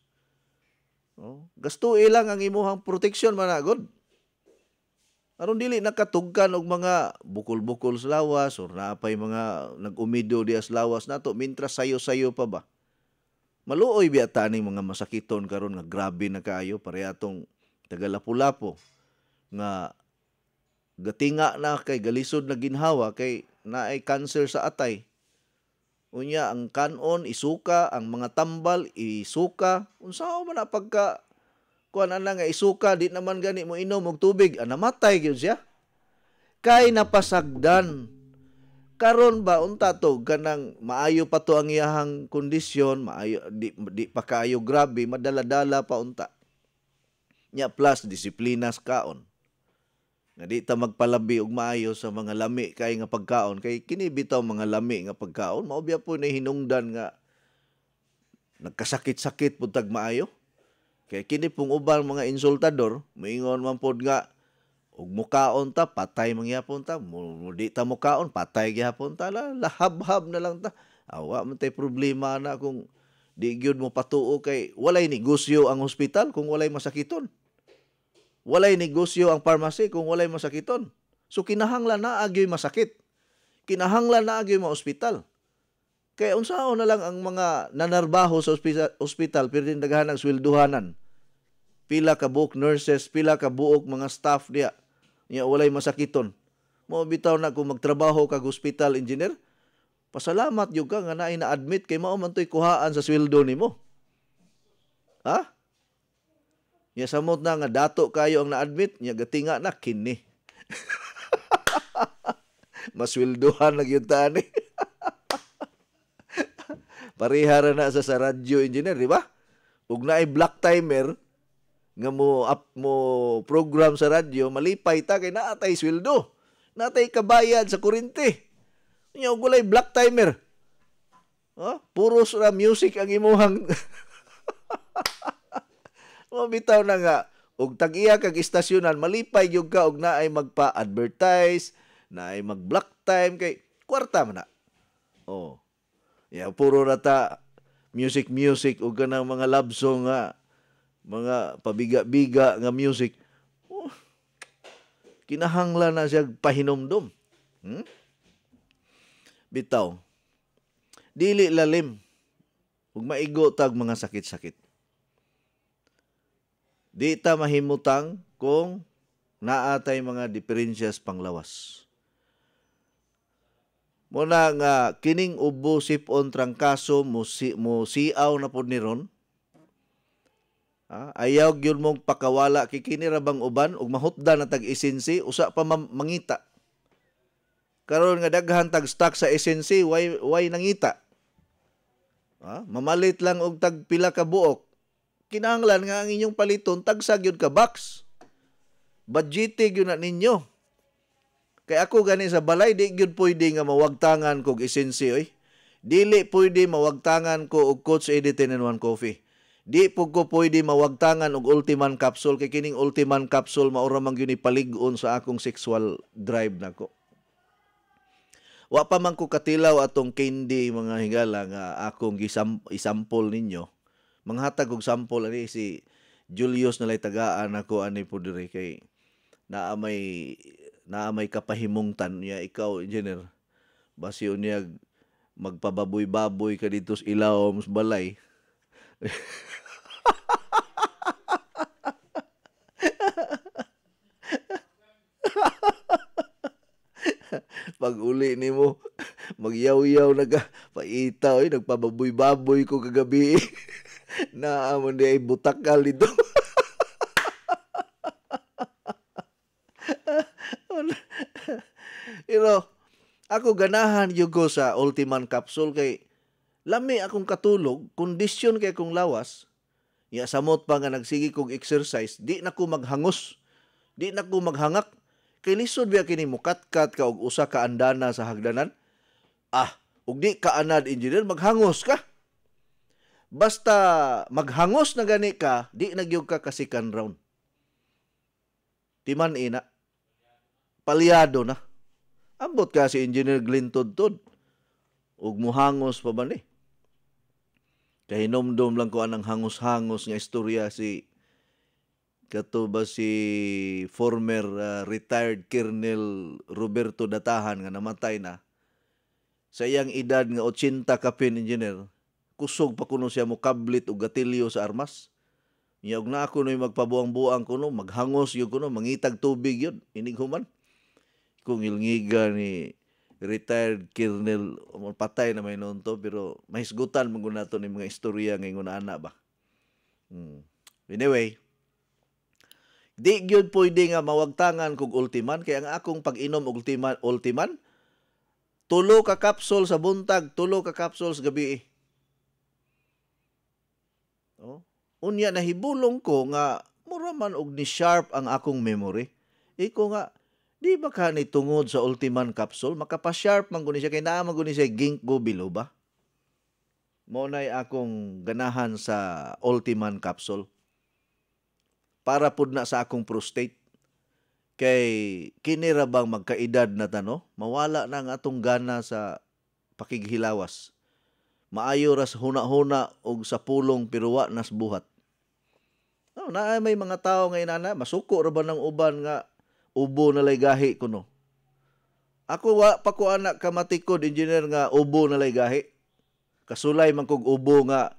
S1: Oh, gasto ilang ang imuhang protection managod. Aron dili nakatugkan og mga bukol-bukol sa lawas or napay mga nag-umido diya sa lawas nato mintras sayo-sayo pa ba. Maluoy biya ning mga masakiton karon nga grabe na kaayo pareha tong taga-Lapu-Lapu nga gatinga na kay galisod na ginhawa kay naay cancer sa atay. Unya ang kanon isuka, ang mga tambal isuka. Unsaon man na pagka kuan ana nga isuka di naman gani mo inom og tubig, namatay gyud siya. Kay napasagdan. Karon ba unta to kanang maayo pa to ang iyahang kondisyon, maayo di pa kaayo grabe, madala-dala pa unta. Nya plus disiplina sa kaon. Nga di ta magpalabi og maayo sa mga lami kay nga pagkaon kay kini bitaw mga lami nga pagkaon mao biya po ni hinungdan nga nagkasakit-sakit pud tag maayo kay kini pong ubang mga insultador moingon man pod nga og mukaon ta patay mangyapon ta mo di ta mukaon patay gyapon ta lahab-hab na lang ta awa man tay problema na kung di gyud mo patuo kay walay negosyo ang hospital kung walay masakiton. Walay negosyo ang pharmacy kung walay masakiton. So kinahanglan na agyoy masakit. Kinahanglan na agyoy mga ospital. Kaya unsaon na lang ang mga nanarbaho sa ospital pero din daghan ang swelduhanan. Pila ka buok nurses, pila ka buok mga staff diya. Nya walay masakiton. Mo bitaw na kung magtrabaho kag hospital engineer, pasalamat gyud ka nga naay na-admit kay mao man toy kuhaan sa sweldo nimo. Ha? Nya samot na nga dato kayo ang na-admit, nya gatinga na kini. Masweldohan na gyud tani. Parihara na sa radyo engineer, di ba? Ug naay black timer nga mo program sa radyo, malipay ta kay naatay sweldo. Naatay kabayad sa kuryente. Nya ug walay black timer. Puros ra music ang imuhang bitaw na nga og tag-iya kag istasyonan malipay gyud ka og naay magpa-advertise, naay mag-block time kay kwarta man na. Oh. Ya puro rata music ug kanang mga love song nga mga pabiga-biga nga music. Oh, kinahanglan na siya pahinomdom. Bitaw. Dili lalim. Ug maigo tag mga sakit-sakit. Di ta mahimutang kung naatay mga diferensyas panglawas. Muna nga kining ubo sipon trangkaso mo siaw na pod ni ron. Ayaw gyud mong pakawala kay kini ra bang uban ug mahutdan na tag esensi usa pa mangita. Karon nga daghan tag stock sa esensi way nangita. Mamalit lang og tag pila ka buok. Kinahanglan nga ang inyong paliton tagsa gyud ka box. Budgete gyud na ninyo. Kay ako gani sa balay di gyud pwede nga mawagtangan kog esensi oy. Dili pwede mawagtangan ko og Coach Eddie 10-in-1 Coffee. Di po ko pwede mawagtangan og Ultiman Capsule kay kining Ultiman Capsule maura man gyud ipalig-on sa akong sexual drive nako. Wa pa man ko katilaw atong candy mga higala nga akong isample ninyo. Manghatag og sample ani si Julius nalay tagaan ako ani po dire kay naa may kapahimungtan niya ikaw engineer basi unya magpababoy-baboy ka dito sa ilaw sa balay. Pag uli nimo magyaw-yaw paita oy nagpababoy-baboy ko kagabi. Naamon di ay butakal dito. Pero ako ganahan yung ko sa Ultiman Capsule kay lami akong katulog, kondisyon kay akong lawas, ya samot pa nga nagsigi kong exercise, di na ko maghangos, di na ko maghangak, kay lisod biya kini mukatkat ka og usa ka andana sa hagdanan, ug di ka anad engineer, maghangos ka. Basta maghangos na gani ka, di nagyog ka kasikan round. Timan ina. Palyado na. Ambot ka si Engineer Glenn Tudtod. Ug muhangos pa ba ni? Kahinomdom lang ko anang hangos-hangos nga istorya si kato ba si former retired Colonel Roberto Datahan nga namatay na. Sa iyang edad nga 80 kapin engineer, kusog pa kuno siya mo kablit o gatilyo sa armas. Iyag na ako no'y magpabuang-buang kuno, maghangos yun kuno, mangitag tubig yun, inighuman. Kung ilngiga ni retired Colonel, patay na may noon to, pero mahisgutan mong to ni mga istorya ngayon na ana ba. Anyway, di yun pwede nga mawagtangan kog Ultiman, kaya ang akong pag-inom Ultiman, 3 ka kapsul sa buntag, 3 ka kapsul sa gabi. Unya nahibulong ko nga mura man og ni sharp ang akong memory. Iko nga di ba ka ni tungod sa Ultiman Capsule makapa-sharp man guni siya kay naa man guni siya ginkgo biloba. Mo nay akong ganahan sa Ultiman Capsule. Para pud na sa akong prostate. Kay kini ra bang magkaedad na tano, mawala na ang atong gana sa pakighilawas. Maayo ras huna-huna og sa pulong pero wa nas buhat. Na may mga tao nga inana masuko ra ba ng uban nga ubo na lay gahi kuno. Ako wa pa ko anak kamatikod engineer nga ubo na lay gahi. Kasulay man kog ubo nga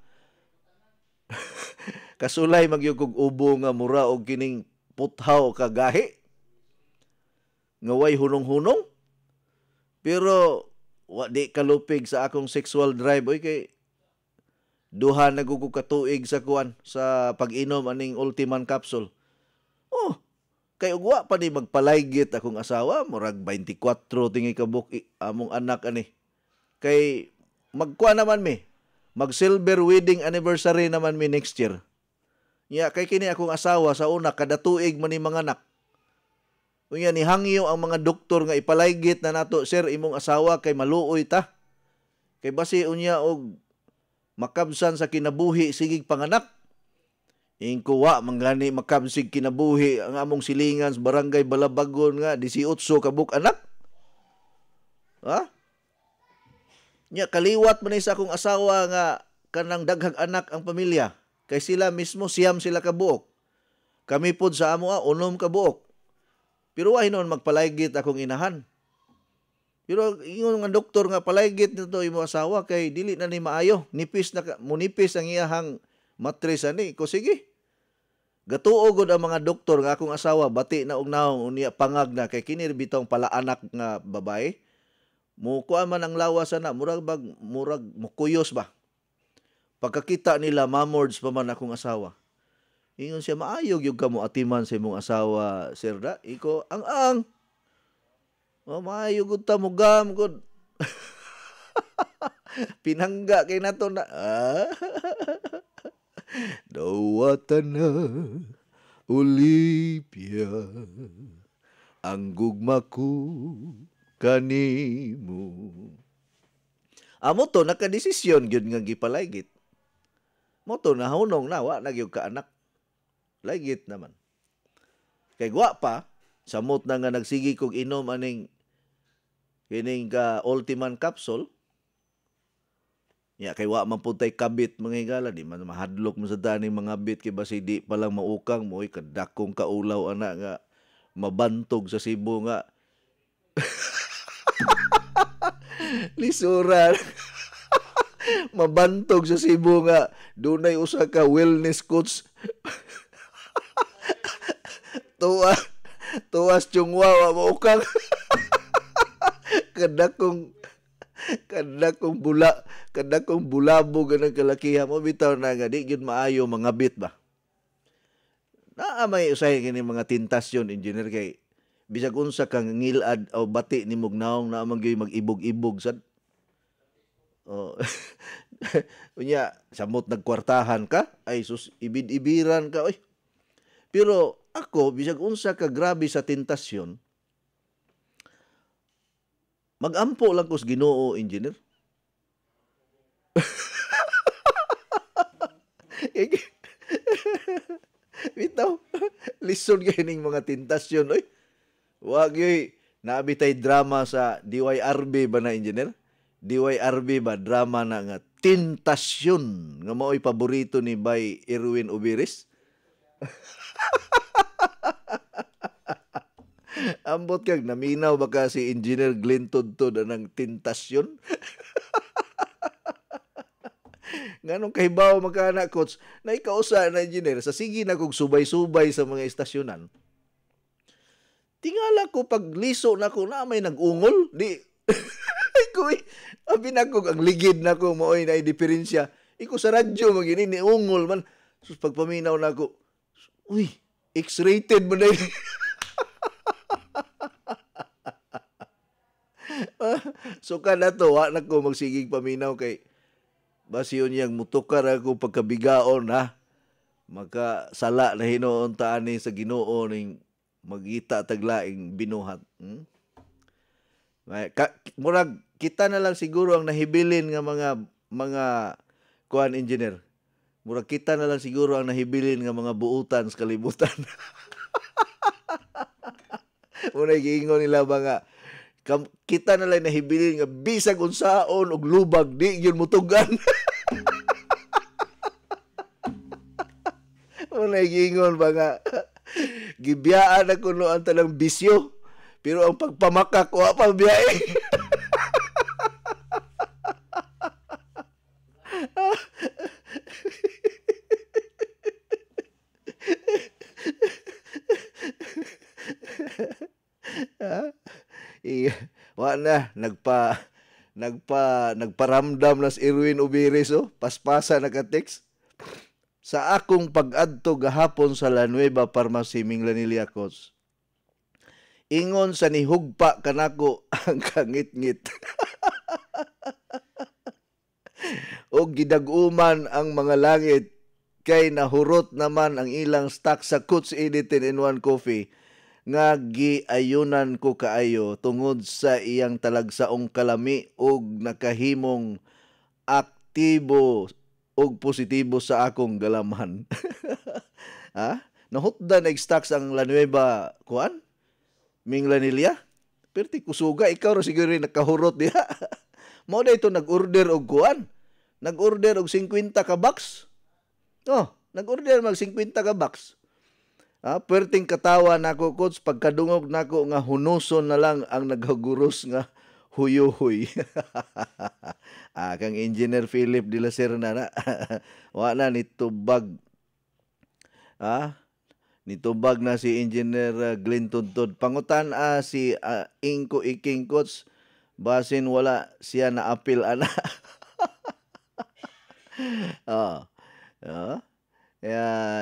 S1: kasulay magyug kog ubo nga mura og kining puthaw ka gahi. Nga way hunong-hunong. Pero wa di kalupig sa akong sexual drive oy kay duha na gugug katuig sa kuan sa pag-inom aning Ultiman Capsule. Kay ugwa pa ni magpalaygit akong asawa murag 24 tingi kabuk among anak ani. Kay magkuan naman mi. Mag silver wedding anniversary naman mi next year. Nya kay kini akong asawa sa una kada tuig man ni mga anak. Unya ni hangyo ang mga doktor nga ipalaygit na nato, sir, imong asawa kay maluoy ta. Kay basi unya og makabsan sa kinabuhi sigig panganak. Ingkuwa manggani makabsig kinabuhi ang among silingan sa barangay Balabagon nga 18 kabuk anak. Ha? Nya kaliwat man sa akong asawa nga kanang daghang anak ang pamilya. Kay sila mismo siyam sila kabuok. Kami pod sa amo unom kabuok. Pero why noon magpalaygit akong inahan. Pero ingon nga doktor nga palaygit nito imong asawa kay dili na ni maayo. Munipis ang iyahang matris ani. Ko sige. Gatuo gud ang mga doktor nga akong asawa bati na og naong unya pangag na kay kini bitong pala anak nga babae. Mukuha man ang lawas na murag mukuyos ba. Pagkakita nila mamords pa man akong asawa. Ingon siya maayog yung kamo atiman sa imong asawa sirda. Iko ang maayog gud ta mo gam gud. Pinangga kay nato na. Dawatan na Olivia ang gugma ko kanimo. Amo to nakadesisyon gyud nga gipalaygit. Mo to nahunong na wa na gyud ka anak. Laygit naman. Kay wa pa samot na nga nagsigi kog inom aning kining ka Ultiman capsule. Ya kay wa man pud tay kabit mga higala di man mahadlok mo sa daning mga bit kay basi di pa lang maukang mo kadakong kaulaw ana nga mabantog sa Cebu nga lisuran mabantog sa Cebu nga dunay usa ka wellness coach tuwas chungwa wa maukang kadakong bulabog ang kalakihan mo bitaw na nga di gyud maayo mga bit ba. Naa may usay kini mga tentasyon engineer kay bisag unsa kang ngilad o bati ni mugnaong na man gyud mag-ibog-ibog sad. Oh. Unya samot nagkwartahan ka ay sus ibid-ibiran ka oy. Pero ako bisag unsa ka grabe sa tentasyon magampo lang ko sa Ginoo, engineer. Bitaw, listen ganing mga tentasyon, oy. Wag yoy, nabitay drama sa DYRB ba na, engineer? DYRB ba, drama na nga, tentasyon, nga mao'y paborito ni Bay Erwin Ubiris. Ambot kag naminaw baka si Engineer Glenn Tudtod ng tentasyon. Nganong kahibaw magkana coach na ikausa na engineer sa sige na kog subay-subay sa mga istasyonan. Tingala ko pag liso na ko na may nag-ungol di ko abi na ko ang ligid na ko moy na diferensya. Iko sa radyo magini ni ungol man sus pagpaminaw na ko. Uy, X-rated mo na so kada to wa na ko magsigig paminaw kay basiyon yang mutukar ako pagkabigaon ha maka sala na hinuon ta ani sa Ginoo ning magita taglaing binuhat. Murag kita na lang siguro ang nahibilin nga mga kuan engineer. Murag kita na lang siguro ang nahibilin nga mga buutan sa kalibutan. Unay giingon nila ba nga kita na lang nahibilin nga bisag unsaon og lubag di yun mutugan. Unay giingon ba nga gibiyaan ako no ang talang bisyo pero ang pagpamakak wa pa biyahe. Wa na nagparamdam na si Erwin Ubiris paspasa naka-text sa akong pag-adto gahapon sa La Nueva Pharmacy Minglanilla Coach. Ingon sa nihugpa kanako ang kangit-ngit. O gidag-uman ang mga langit kay nahurot naman ang ilang stock sa Coach Edit 10-in-1 coffee nga giayunan ko kaayo tungod sa iyang talagsaong kalami ug nakahimong aktibo ug positibo sa akong galaman. Ha? Nahutdan nag-stocks ang La Nueva kuan? Ming Lanilla? Perti kusuga ikaw ro siguro nakahurot diha. Mao na ito nag-order og kuan. Nag-order og 50 ka box. Oh, nag-order mag 50 ka box. Perting katawa nako coach pagkadungog nako nga hunuson na lang ang naghaguros nga huyuhoy. Kang Engineer Philip de la Serna na. Wa na nitubag. Nitubag na si Engineer Glenn Tuntod. Pangutan si Inko Iking coach basin wala siya na appeal ana.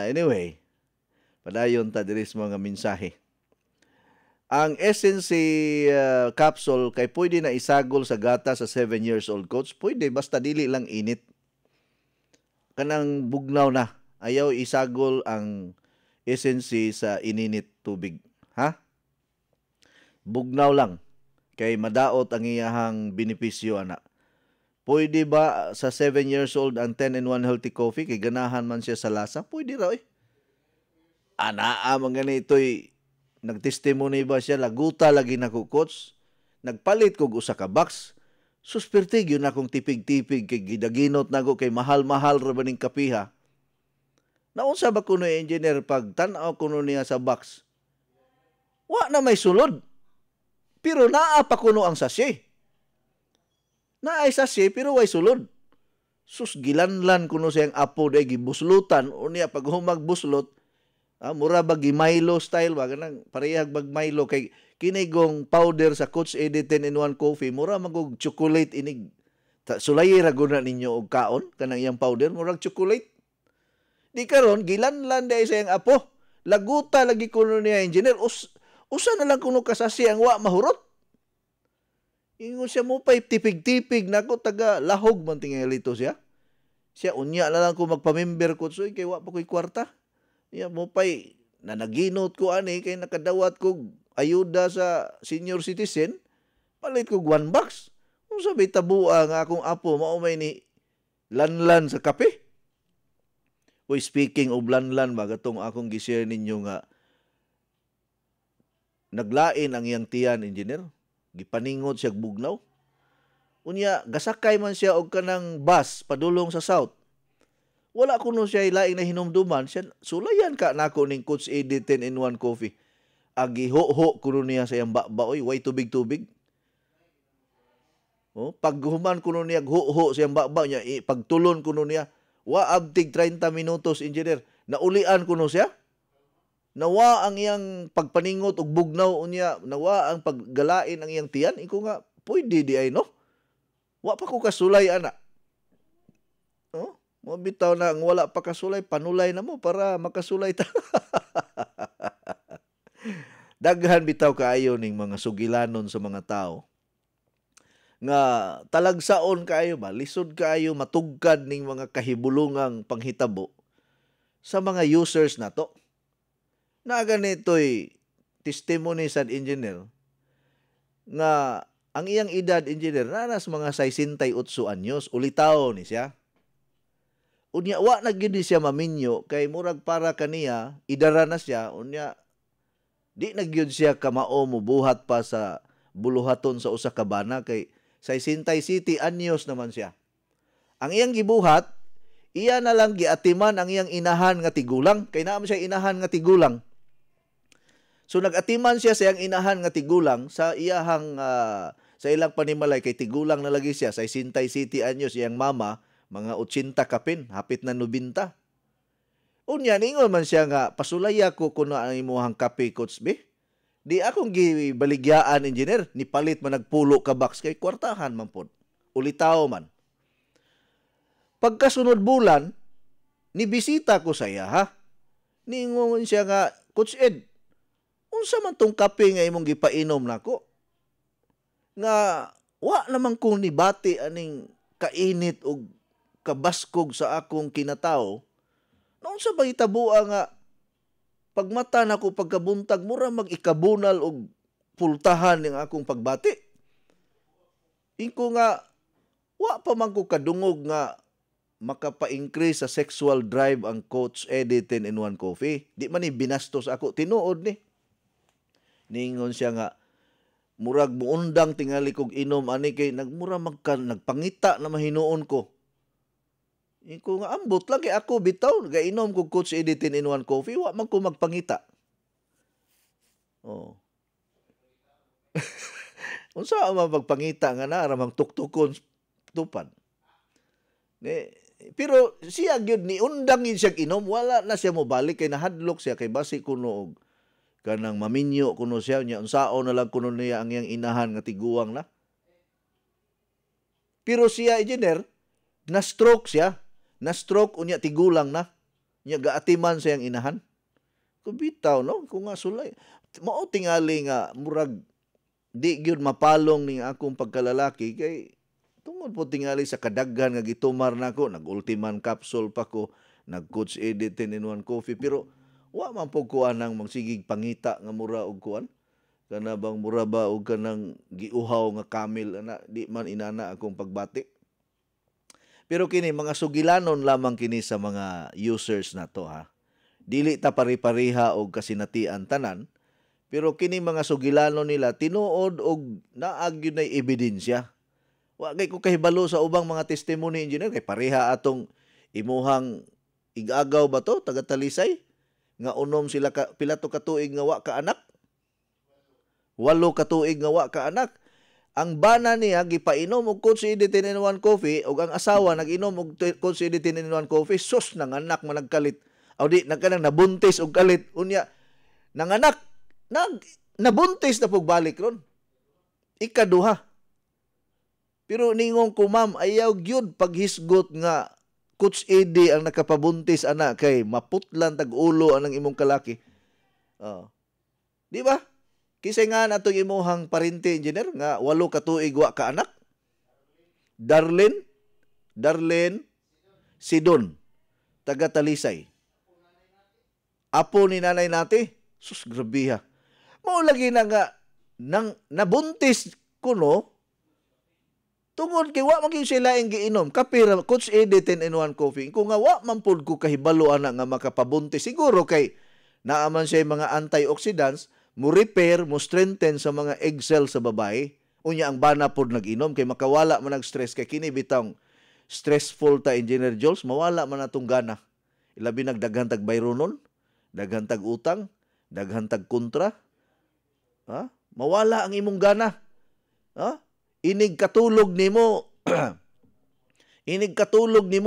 S1: Anyway, padayon ta diri sa mga mensahe. Ang SNC capsule kay pwede na isagol sa gata sa 7 years old coach. Pwede basta dili lang init. Kanang bugnaw na. Ayaw isagol ang SNC sa ininit tubig. Ha? Bugnaw lang. Kay madaot ang iyahang benepisyo ana. Pwede ba sa 7 years old ang 10-in-1 healthy coffee kay ganahan man siya sa lasa? Pwede raw eh. Anaa mga ganito'y nagtestimony ba siya, laguta lagi na ko coach, nagpalit ko usa ka box, suspirtig yun akong tipig-tipig kay gidaginot na ko kay mahal-mahal ra ba ning kapiha. Naunsa ba kuno engineer pag tan-aw kuno niya sa box? Wa na may sulod. Pero naa pa kuno ang sachet. Naay sachet pero way sulod. Sus gilanlan kuno siyang apo day gibuslutan unya pag humagbuslot mura ba gi-Milo style ba ganang parehag bag Milo kay kinigong powder sa Coach Eddie 10-in-1 coffee mura magog chocolate inig sulay ra guna ninyo og kaon kanang iyang powder murag chocolate. Di karon gilanlan day sa iyang apo. Laguta lagi kuno niya engineer usa na lang kuno kasasi ang wa mahurot. Ingon siya mo pa'y tipig-tipig nako taga lahog man tingalito siya. Siya unya na lang ko magpamember ko so kay wa pa ko'y kwarta. Ya mo pa'y nanaginot ko ani kay nakadawat ko ayuda sa senior citizen palit ko 1 box. Kung sabi tabua nga akong apo mao may ni lanlan sa kape. Uy, speaking of lanlan ba gatong akong gi-share ninyo nga naglain ang iyang tiyan engineer. Gipaningot siya bugnaw. Unya, gasakay man siya og kanang bus padulong sa south. Wala kuno siya ilaing na hinumduman. Siya, sulayan ka nako ning Coach Eddie 10-in-1 coffee. Agi ho kuno niya sa iyang baoy, way tubig-tubig. Pag human kuno niya ho sa iyang ba niya, pagtulon kuno niya, wa abtig 30 minutos engineer. Naulian kuno siya. Nawa ang iyang pagpaningot og bugnaw unya, nawa ang paggalain ang iyang tiyan. Iko nga, pwede di ay no? Wa pa ko kasulay ana. Mo bitaw na ang wala pa kasulay, panulay na mo para makasulay ta. Daghan bitaw kaayo ning mga sugilanon sa mga tao. Nga talagsaon kaayo ba, lisod kaayo matugkad ning mga kahibulungang panghitabo sa mga users nato. Na ganito'y testimony sa engineer nga ang iyang edad engineer nanas mga 68 anyos, ulitaw ni siya. Unya wa na gyud siya maminyo kay murag para kaniya idara na siya unya di na gyud siya kamao mo buhat pa sa buluhaton sa usa ka bana kay 67 anyos naman siya. Ang iyang gibuhat iya na lang giatiman ang iyang inahan nga tigulang kay naa man siya inahan nga tigulang. So nagatiman siya sa iyang inahan nga tigulang sa iyahang sa ilang panimalay kay tigulang na lagi siya sa 67 anyos iyang mama mga 80 kapin, hapit na 90. Unya, ningon man siya nga, pasulaya ko kuno ang imuhang kape, Coach B. Di akong gibaligyaan, engineer, nipalit man nagpulo ka box kay kwartahan man pod. Ulitaw man. Pagkasunod bulan, nibisita ko sa iya, ha? Ningon siya nga, Coach Ed, unsa man tong kape nga imong gipainom nako? Nga, wa naman kong nibati aning kainit og kabaskog sa akong kinatao, noon sa ba itabua nga, pagmata na ko pagkabuntag, mura mag-ikabunal og pultahan ng akong pagbati. Ingko nga, wa pa man ko kadungog nga, makapa-increase sa sexual drive ang Coach Eddie 10-in-1 Coffee. Di man ni binastos ako, tinuod ni. Ningon siya nga, murag muundang tingali kog inom ani kay nagmura nagpangita na mahinuon ko. Iko nga ambot lang kay ako bitaw gainom kog Coach Eddie 10-in-1 Coffee, wa man ko magpangita. Oh. Unsa man pagpangita nga na ramang tuktukon tupan. Pero siya gyud ni undang siya inom, wala na siya mobalik kay nahadlok siya kay basi kuno og kanang maminyo kuno siya nya unsaon na lang kuno niya ang iyang inahan nga tiguang na. Pero siya engineer na stroke siya, na stroke unya tigulang na. Nya gaatiman sa iyang inahan. Kubitaw no kung nga sulay. Mao tingali nga murag di gyud mapalong ning akong pagkalalaki kay tungod po tingali sa kadaghan nga gitumar nako, nag-ultiman capsule pa ko, nag-Coach Eddie 10-in-1 Coffee, pero wa man po kuan ang magsigig pangita nga mura og kuan. Kana bang mura ba og kanang giuhaw nga kamil ana, di man inana akong pagbati. Pero kini mga sugilanon lamang kini sa mga users nato ha. Dili ta pari-pariha og kasinatian tanan, pero kini mga sugilanon nila tinuod og naag yun ay ebidensya. Wa kay ko kahibalo sa ubang mga testimony engineer kay pareha atong imuhang igagaw ba to taga Talisay nga unom sila pila to ka tuig nga wa ka anak. 8 ka tuig nga wa ka anak. Ang bana niya gipainom og Coach Eddie 10-in-1 Coffee ug ang asawa nag-inom og Coach Eddie 10-in-1 Coffee, sus nanganak man nagkalit. Aw di nagkanang nabuntis og kalit unya nanganak nabuntis na pug balik ron. Ikaduha. Pero ningon ko ma'am, ayaw gyud paghisgot nga Coach Eddie ang nakapabuntis ana kay maputlan tag-ulo anang imong kalaki. Di ba? Kisay nga nato imuhang parente engineer nga 8 ka tuig wa ka anak. Darlene Sidon, taga Talisay. Apo ni nanay nati. Sus grabe ha. Mao lagi na nga nang nabuntis kuno tungod kay wa man gyud sila ang giinom kapira Coach Eddie 10-in-1 Coffee. Kung nga wa man pud ko kahibalo ana nga makapabuntis, siguro kay naaman siya mga antioxidants, mo repair, mo strengthen sa mga egg cells sa babae. Unya ang bana pud nag-inom kay makawala man nag-stress kay kini bitang stressful ta engineer Jules, mawala man atong gana. Ilabi nagdaghan tag bayronon, daghan tag utang, daghan tag kontra. Ha? Mawala ang imong gana. Ha? Inig katulog nimo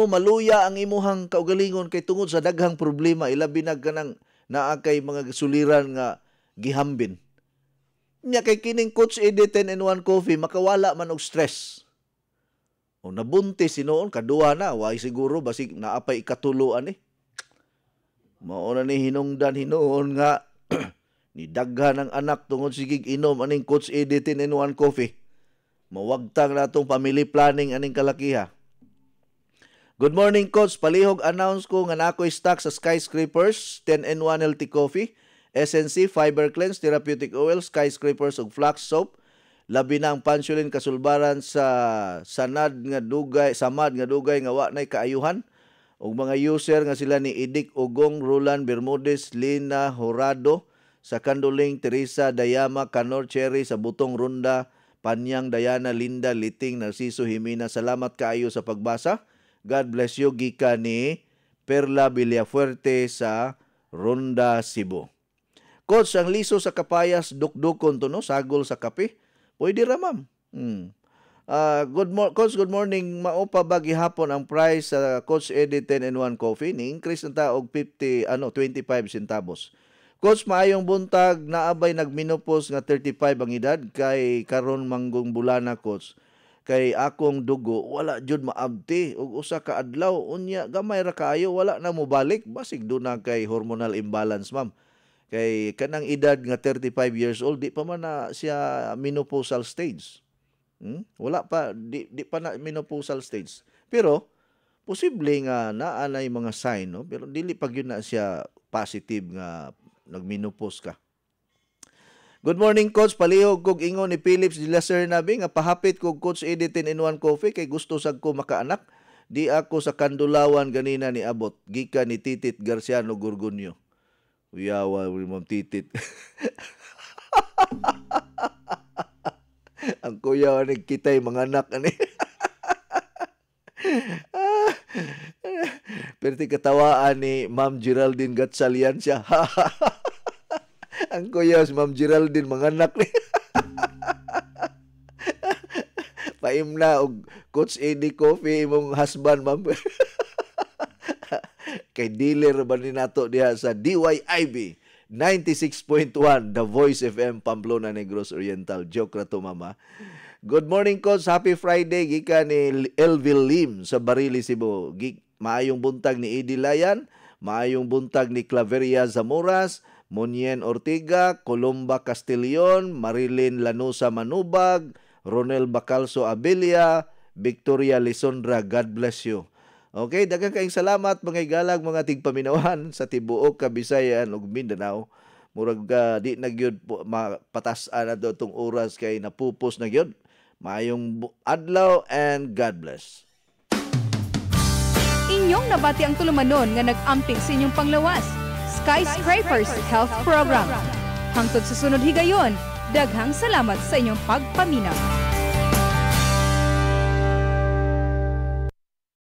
S1: maluya ang imuhang kaugalingon kay tungod sa daghang problema, ilabi na kanang naa kay mga suliran nga gihambin. Nya kay kining Coach Eddie 10-in-1 Coffee makawala man og stress. O nabuntis sinuon kaduha na, way siguro basig naapay ikatuluan ni. Mao na ni hinungdan hinuon nga ni daghan ang anak tungod sigig inom aning Coach Eddie 10-in-1 Coffee. Mawagtang na itong family planning aning kalakiha. Good morning, Coach. Palihog announce ko nga nako'y stock sa Skyscrapers, 10-in-1 Healthy Coffee, SNC, Fiber Cleanse, Therapeutic Oil, Skyscrapers ug Flax Soap. Labi na ang pansulin kasulbaran sa samad nga dugay nga wa nay kaayuhan. Ug mga user nga sila ni Idik Ugong, Roland Bermudez, Lina Horado, sa Kanduling, Teresa Dayama, Canor Cherry, sa Butong Ronda, Panyang, Diana, Linda, Liting, Narciso, Jimena. Salamat kaayo sa pagbasa. God bless you. Gika ni Perla Villafuerte sa Ronda, Cebu. Coach, ang liso sa kapayas, dukdukon to no? Sagol sa kape. Pwede ra, ma'am. Coach, good morning. Maupa ba gihapon ang price sa Coach Eddie 10-in-1 Coffee? Ni-increase na ta og 25 centavos. Coach, maayong buntag, naabay nagminopos nga 35 ang edad kay karon manggong bulana, Coach. Kay akong dugo wala jud maabti og usa ka adlaw unya gamay ra kaayo wala na mo balik basig do na kay hormonal imbalance, ma'am. Kay kanang edad nga 35 years old di pa man na siya menopausal stage. Wala pa di pa na menopausal stage. Pero posible nga naa na mga sign, no? Pero dili pa gyud na siya positive nga nagmenopause ka. Good morning, Coach. Palihog kog ingon ni Philips de la Sernabe nga pahapit kog Coach Eddie 10-in-1 Coffee kay gusto sad ko makaanak. Di ako sa Kandulawan ganina ni abot. Gikan ni Titit Garciano Gorgonio. Uyawa, Ma'am Titit. Ang kuya ni kitay mga anak ani. Pero katawaan ni Ma'am Geraldine Gatsalian siya. Ang kuya si Ma'am Geraldine mga anak ni. Paim na og Coach Eddie Coffee imong husband, ma'am. Kay dealer ba ni nato diha sa DYIB 96.1 The Voice FM Pamplona Negros Oriental. Joke ra to, mama. Good morning, Coach. Happy Friday. Gikan ni Elvil Lim sa Barili, Cebu. Maayong buntag ni Eddie Layan. Maayong buntag ni Claveria Zamoras, Monien Ortiga, Columba Castillon, Marilyn Lanusa Manubag, Ronel Bacalso Abilia, Victoria Lisondra. God bless you. Okay, daghang kaayong salamat mga igalag, mga tigpaminawan sa tibuok Kabisayan ug Mindanao. Murag di na gyud patas-an na daw tong oras kay napupos na gyud. Maayong adlaw and God bless.
S7: Inyong nabati ang tulumanon nga nag-amping sa inyong panglawas. Skyscrapers Health Program. Hangtod sa sunod higayon, daghang salamat sa inyong pagpaminaw.